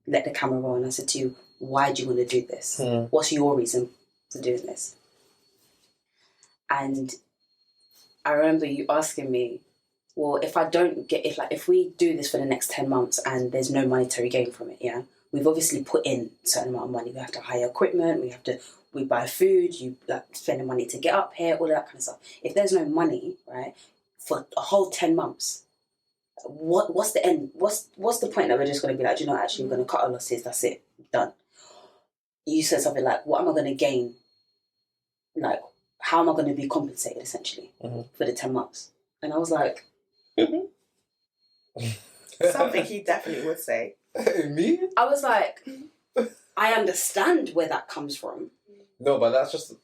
let the camera roll, and I said to you, "Why do you want to do this? What's your reason for doing this?" And I remember you asking me, "Well, if we do this for the next 10 months and there's no monetary gain from it, yeah, we've obviously put in a certain amount of money. We have to hire equipment. We buy food, you spend the money to get up here, all that kind of stuff. If there's no money, right, for a whole 10 months, what's the end? What's the point that we're just going to be like, actually, we're going to cut our losses, that's it, done." You said something like, what am I going to gain? Like, how am I going to be compensated, essentially, for the 10 months? And I was like... Something he definitely would say. Me? I was like, I understand where that comes from. No, but that's just the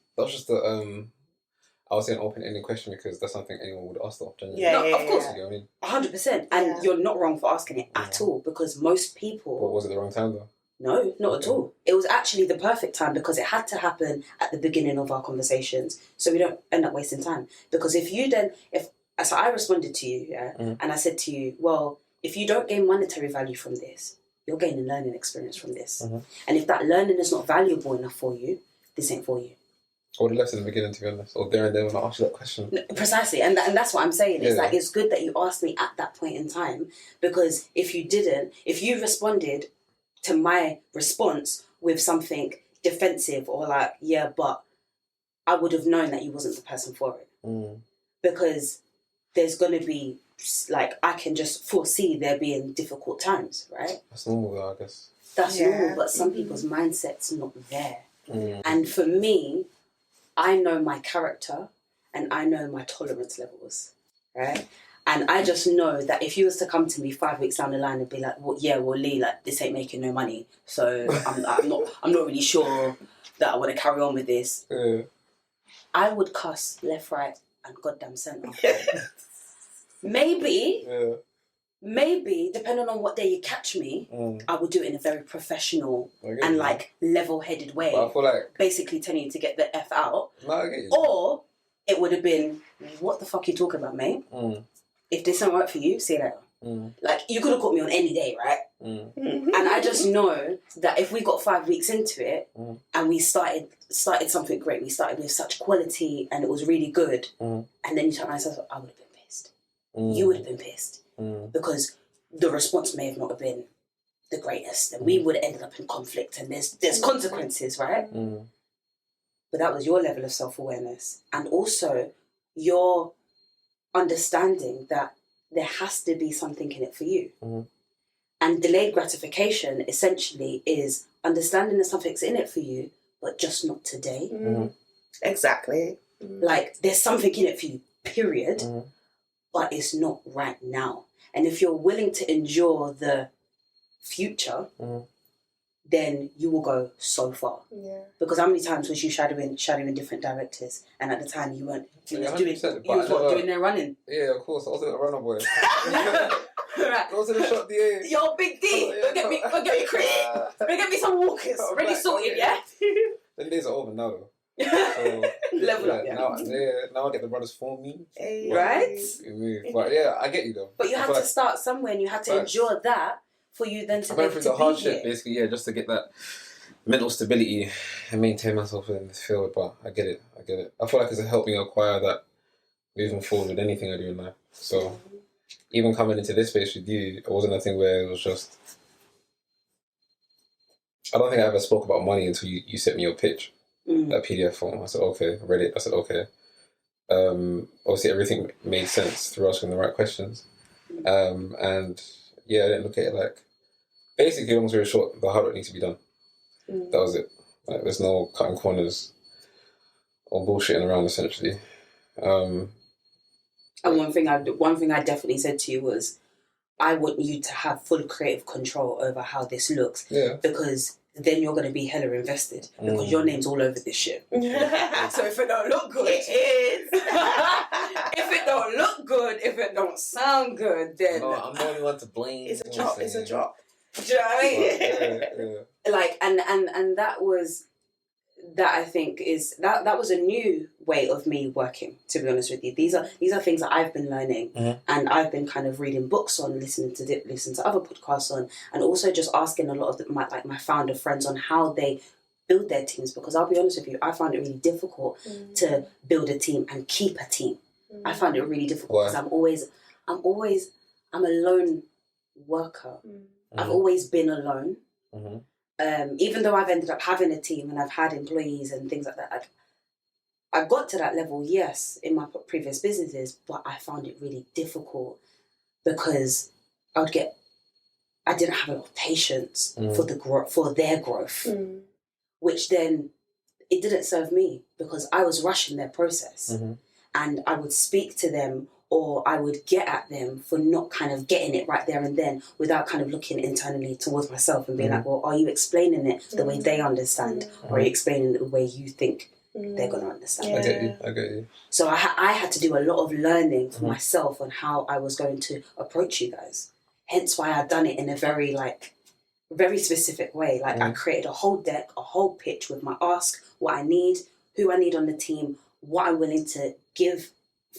I was saying open-ended question because that's something anyone would ask though. Of course. You know what I mean? 100%. And you're not wrong for asking it at all, because most people... But was it the wrong time though? No, not at all. It was actually the perfect time, because it had to happen at the beginning of our conversations so we don't end up wasting time. Because so I responded to you, and I said to you, well, if you don't gain monetary value from this, you're gaining learning experience from this. And if that learning is not valuable enough for you, this ain't for you. I would have left in the beginning, to be honest, or there and then when I asked you that question. Precisely, and that's what I'm saying. It's like, it's good that you asked me at that point in time, because if you responded to my response with something defensive or like, yeah, but, I would have known that you wasn't the person for it. Because there's going to be, like, I can just foresee there being difficult times, right? That's normal though, I guess. That's normal, but some people's mindset's not there. And for me, I know my character and I know my tolerance levels, right? And I just know that if you was to come to me 5 weeks down the line and be like, well, Lee, like, this ain't making no money, so I'm not really sure that I want to carry on with this. I would cuss left, right, and goddamn centre. Maybe, depending on what day you catch me, I would do it in a very professional and like level-headed way. But I feel like basically telling you to get the F out. No, I get you. Or it would have been, what the fuck you talking about, mate? If this don't work for you, see you later. Like, you could have caught me on any day, right? And I just know that if we got 5 weeks into it and we started something great, we started with such quality and it was really good, and then you turn around and say, I would have been pissed. You would have been pissed. Because the response may have not have been the greatest and we would have ended up in conflict and there's consequences, right? But that was your level of self-awareness and also your understanding that there has to be something in it for you. And delayed gratification essentially is understanding that something's in it for you, but just not today. Exactly. Like, there's something in it for you, period, but it's not right now. And if you're willing to endure the future, then you will go so far. Yeah. Because how many times was you shadowing different directors, and at the time you weren't doing their running? Yeah, of course. I was in a runner boy. Right. Go to the shop DA. Yo, Big D, go get me Chris. Go get me some walkers. Ready sorted, yeah? Them days are over now though. So, level up, yeah. Now I get the brothers for me. Hey. Right? But yeah, I get you though. But you had to start somewhere and you had to endure that for you then to I went through the hardship basically, just to get that mental stability and maintain myself in this field. But I get it. I feel like it's helped me acquire that moving forward with anything I do in life. So even coming into this space with you, it wasn't a thing where it was just... I don't think I ever spoke about money until you sent me your pitch, that PDF form. I said, okay. I read it. I said, okay. Obviously, everything made sense through asking the right questions. And yeah, I didn't look at it like... Basically, long story short, the hard work needs to be done. That was it. Like, there's no cutting corners or bullshitting around, essentially. And one thing I definitely said to you was, I want you to have full creative control over how this looks. Yeah. Because then you're going to be hella invested because your name's all over this shit. So if it don't look good, it is. If it don't look good, if it don't sound good, then... No, I'm the only one to blame. It's a drop. It's a drop. Do you know what I mean? Yeah. Like, and that was... That I think is that was a new way of me working, to be honest with you. These are things that I've been learning and I've been kind of reading books on, listening to other podcasts on, and also just asking a lot of my founder friends on how they build their teams, because I'll be honest with you, I found it really difficult to build a team and keep a team. I found it really difficult because I'm a lone worker. I've always been alone. Even though I've ended up having a team and I've had employees and things like that, I got to that level, yes, in my previous businesses, but I found it really difficult because I didn't have a lot of patience for their growth, which then it didn't serve me because I was rushing their process, and I would speak to them or I would get at them for not kind of getting it right there and then without kind of looking internally towards myself and being like, well, are you explaining it the way they understand or are you explaining it the way you think they're going to understand? Yeah. I get you. So I had to do a lot of learning for myself on how I was going to approach you guys. Hence why I'd done it in a very specific way. Like I created a whole deck, a whole pitch with my ask, what I need, who I need on the team, what I'm willing to give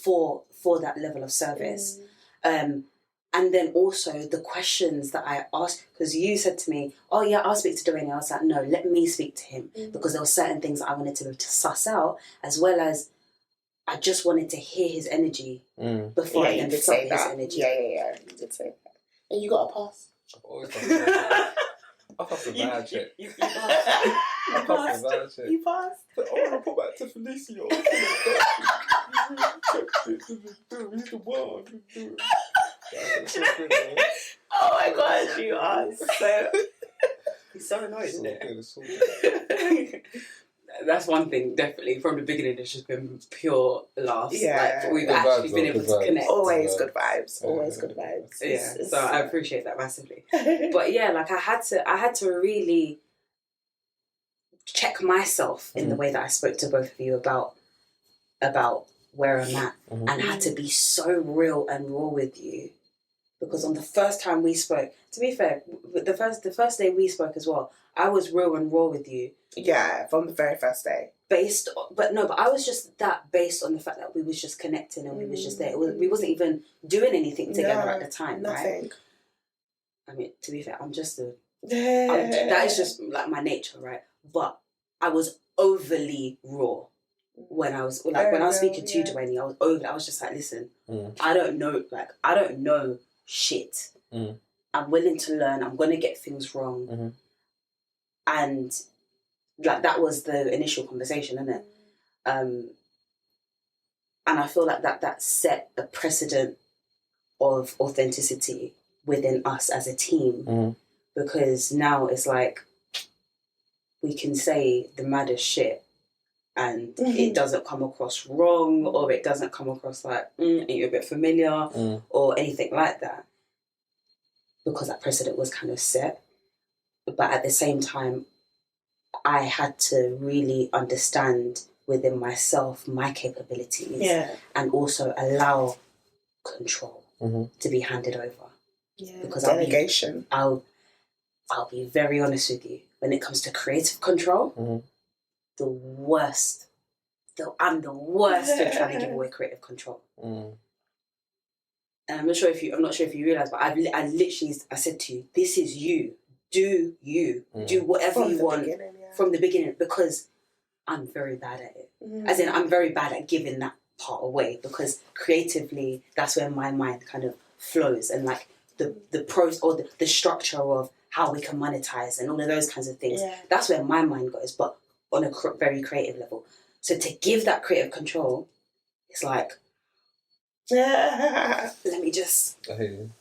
for that level of service. And then also the questions that I asked, because you said to me, oh yeah, I'll speak to Dwayne. I was like, no, let me speak to him because there were certain things that I wanted to suss out, as well as I just wanted to hear his energy before I then suck his energy. Yeah, you did say that. And you got a pass. I've always done that. I passed the bad shit. You passed. I passed the bad shit. You passed. I want to report back to Phylisia. He's the one. Oh my gosh, you are so... He's so annoyed, isn't it? It's so good. That's one thing, definitely. From the beginning, it's just been pure laughs. Yeah. Like, we've Good actually vibes, been able to connect. Always good vibes. Always good vibes. Yeah, so I appreciate that massively. But yeah, like I had to really check myself in the way that I spoke to both of you about where I'm at, and had to be so real and raw with you. Because on the first time we spoke, to be fair, the first day we spoke as well, I was real and raw with you. Yeah, from the very first day. But I was just that based on the fact that we was just connecting and we was just there. We wasn't even doing anything together at the time, nothing. Right? I mean, to be fair, that is just like my nature, right? But I was overly raw when I was speaking to you, Dwayne. I was just like, listen, I don't know shit. I'm willing to learn. I'm gonna get things wrong, and like that was the initial conversation, isn't it? And I feel like that set a precedent of authenticity within us as a team, because now it's like we can say the maddest shit and it doesn't come across wrong, or it doesn't come across like are you a bit familiar or anything like that, because that precedent was kind of set. But at the same time, I had to really understand within myself my capabilities, and also allow control to be handed over. Yeah, because delegation. I'll be very honest with you. When it comes to creative control, the worst. I'm the worst at trying to give away creative control. And I'm not sure if you realize, but I said to you, this is you. Do whatever you want from the beginning, because I'm very bad at it. As in, I'm very bad at giving that part away, because creatively, that's where my mind kind of flows, and like the pros or the structure of how we can monetize and all of those kinds of things. Yeah. That's where my mind goes, but on a very creative level. So to give that creative control, it's like, let me just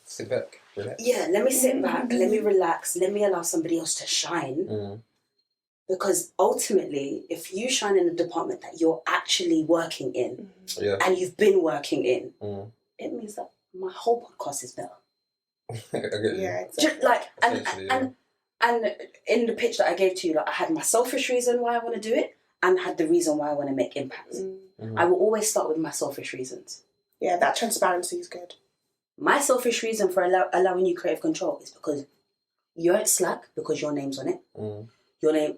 sit back, relax. Yeah, let me sit back, let me relax, let me allow somebody else to shine. Because ultimately, if you shine in a department that you're actually working in, and you've been working in, it means that my whole podcast is better. Exactly. Just like and in the pitch that I gave to you, like I had my selfish reason why I want to do it, and had the reason why I want to make impact. I will always start with my selfish reasons. Yeah, that transparency is good. My selfish reason for allowing you creative control is because you're at Slack, because your name's on it. Your name,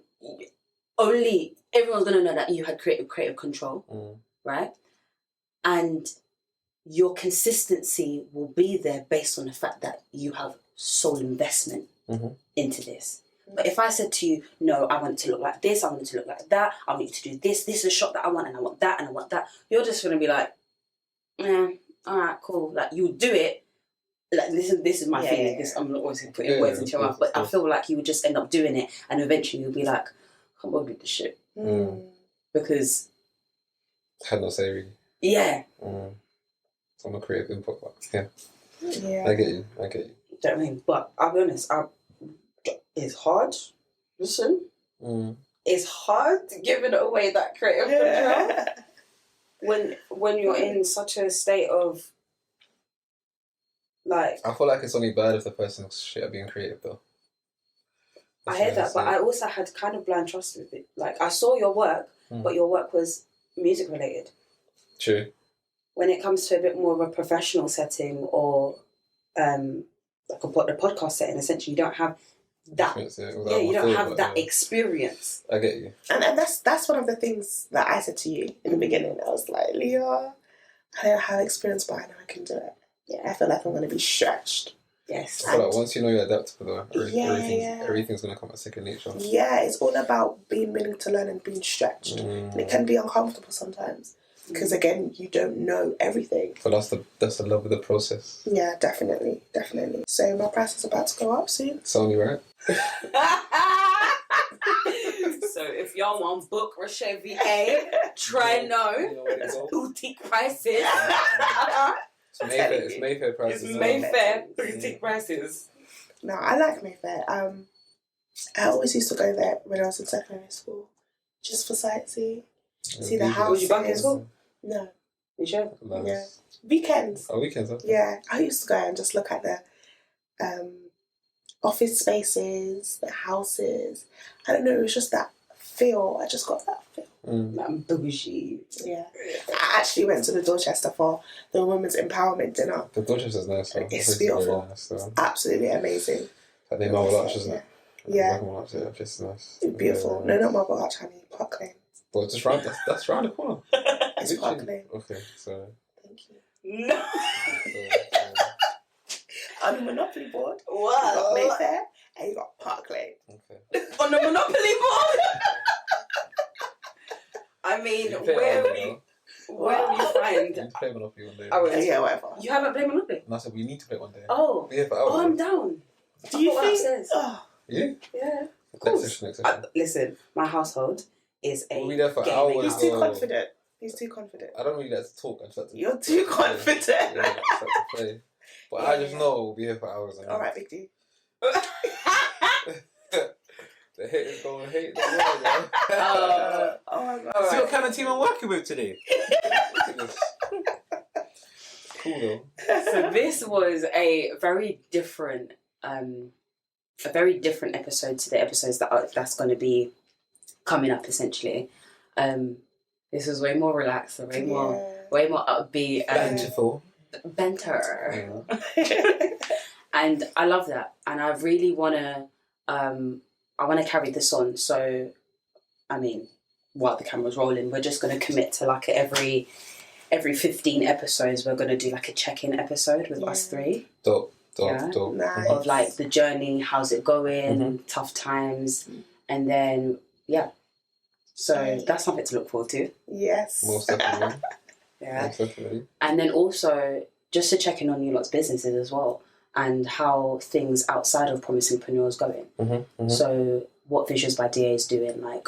everyone's gonna know that you had creative control, right? And your consistency will be there based on the fact that you have soul investment into this. But if I said to you, no, I want it to look like this, I want it to look like that, I want you to do this is a shot that I want, and I want that, and I want that, you're just going to be like, yeah, all right, cool. Like, you do it. Like, this is my feeling. Yeah. This, I'm not always putting words into your mouth, but I feel like you would just end up doing it, and eventually you'll be like, I can't bother with this shit. Because I had no say, really. Yeah. I'm a creative input box. Yeah. I get you. Do you know what I mean? But I'll be honest, it's hard. Listen, it's hard giving away that creative control when you're in such a state of like. I feel like it's only bad if the person's shit at being creative, though. I hear that, but I also had kind of blind trust with it. Like, I saw your work, but your work was music related. True. When it comes to a bit more of a professional setting, or like a podcast setting, essentially, you don't have that. You don't have that experience. I get you. And that's one of the things that I said to you in the beginning. I was like, Leah, I don't have experience, but I know I can do it. Yeah, I feel like I'm going to be stretched. Yes. I feel like once you know you're adaptable, everything's going to come at second nature. Yeah, it's all about being willing to learn and being stretched. And it can be uncomfortable sometimes. Because again, you don't know everything. But that's the love of the process. Yeah, definitely. So my price is about to go up soon. It's only right. So if y'all want book Rushà VA, try it's boutique prices. It's Mayfair prices. It's Mayfair boutique prices. No, I like Mayfair. I always used to go there when I was in secondary school, just for sightseeing. See the houses. Was you back in school? No. You sure? Yeah. Weekends. Oh, weekends. Okay. Yeah, I used to go and just look at the office spaces, the houses. I don't know, it was just that feel. I just got that feel. That bougie. Yeah. actually went to the Dorchester for the Women's Empowerment Dinner. The Dorchester's nice. So It's beautiful. Nice, so. Absolutely amazing. That name Marble Arch, isn't it? Yeah. Marble Arch, yeah, just nice. Beautiful. No, not Marble Arch, honey. Park Lane. But just round, that's round the corner. It's Park Lane. Okay, so. Thank you. No. On the Monopoly board, you Wow. got Mayfair and you got Park Lane. Okay. On the Monopoly board. I mean, where do you find? We need to play Monopoly one day. Oh, Yeah, whatever. You haven't played Monopoly? No, I said we need to play one day. Oh. Yeah, for hours. Oh, I'm down. Do you I thought think? upstairs. Oh, Yeah? Yeah. Next session. Listen, my household is a We'll be there for gaming hours. he's house. too Oh. confident. He's too confident. I don't really like to talk. I just like to You're too confident. Yeah, I just like to play. But I just know we'll be here for hours. All right, Big D. The haters gonna hate the world, man. Oh my God. See what kind of team I'm working with today? Cool though. So this was a very different episode to the episodes that's going to be coming up. Essentially, this was way more relaxed, way more upbeat, Banterful. banter, Yeah. and I love that. And I really wanna carry this on. So, I mean, while the camera's rolling, we're just gonna commit to like every 15 episodes, we're gonna do like a check-in episode with us three. Dope. Yeah. Nice. Of like the journey, how's it going, and tough times, and then so that's something to look forward to. Yes. Most definitely. Yeah, Most definitely. and then also just to check in on you lot's businesses as well, and how things outside of Promisingpreneur is going. So what Visions by DA is doing, like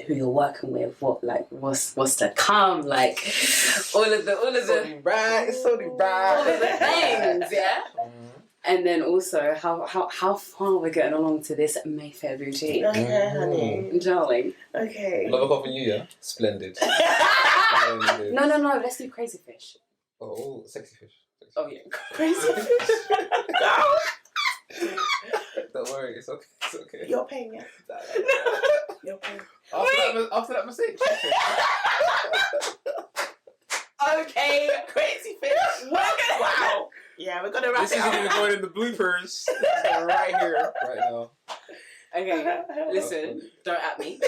who you're working with, what's to come, like all of the It's only right. things, yeah. And then also how far we're getting along to this Mayfair boutique. Okay, honey. Darling. Okay. Love a coffee New Year. Splendid. Splendid. No, let's do Crazy Fish. Oh, sexy fish. Oh yeah. Crazy fish. Don't worry, it's okay. It's okay. You're paying, yeah. You're paying. After that mistake. Okay. Crazy fish. Wow. Yeah, we're gonna wrap This it isn't up. even going in the bloopers. Right here, right now. Okay. Listen, don't at me.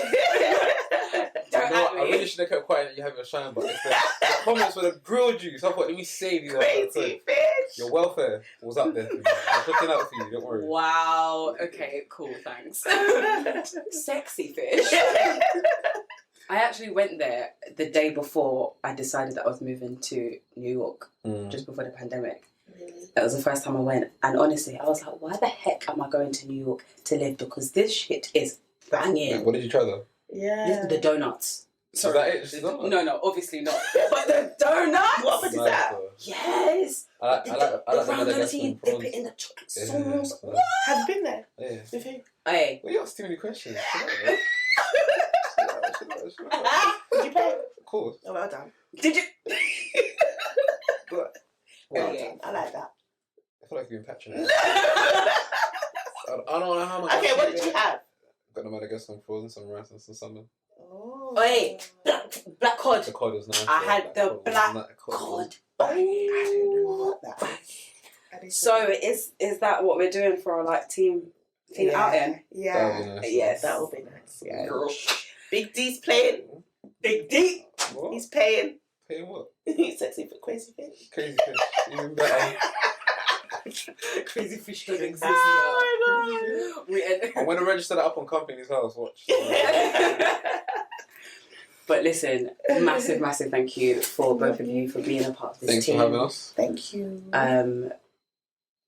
Don't No, at I really me. should have kept quiet and you have your shine, but it's the comments would have grilled you. So I thought, let me save you. Crazy fish. Your welfare was up there for you. I was looking out for you, don't worry. Wow. Okay. Cool. Thanks. Sexy Fish. I actually went there the day before I decided that I was moving to New York, just before the pandemic. That was the first time I went, and honestly, I was like, why the heck am I going to New York to live? Because this shit is banging. What did you try though? Yeah. The donuts. Is that it? Just donut? No, obviously not. But the donuts! What is that? Yes! I like the the round Madagascar tea, dip it in the chocolate sauce. Yeah. What? Have you been there? Yeah. With who? Hey. Well, you asked too many questions. Chill out. Did you pay? Of course. Oh, well done. Did you? But, Well Okay. done. I like that. I feel like you're being patronized. I don't know how much. Okay, what did you have? Got the Madagascar frozen, some rice and some salmon. Oh. Wait, black cod. The cod was nice. I had the cod was black nice. cod. I didn't know that. I didn't So know. is that what we're doing for our like team outing? Yeah. That would be nice. Yes. That would be nice. Yeah. Girl. Big D's playing. Big D. What? He's paying. Paying what? He's sexy for crazy fish. Crazy fish. Even better. Crazy Fish don't exist. Oh I'm gonna register that up on company's house. Watch. But listen, massive thank you for both of you for being a part of this Thanks team. for having us. Thank you.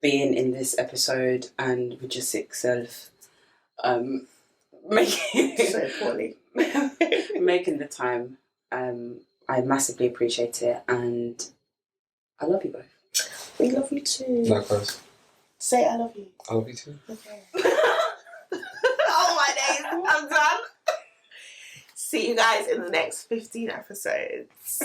Being in this episode and with your sick self, making So poorly. making the time. I massively appreciate it, and I love you both. We love you too. Likewise. Say I love you. I love you too. Okay. Oh my days. I'm done. See you guys in the next 15 episodes.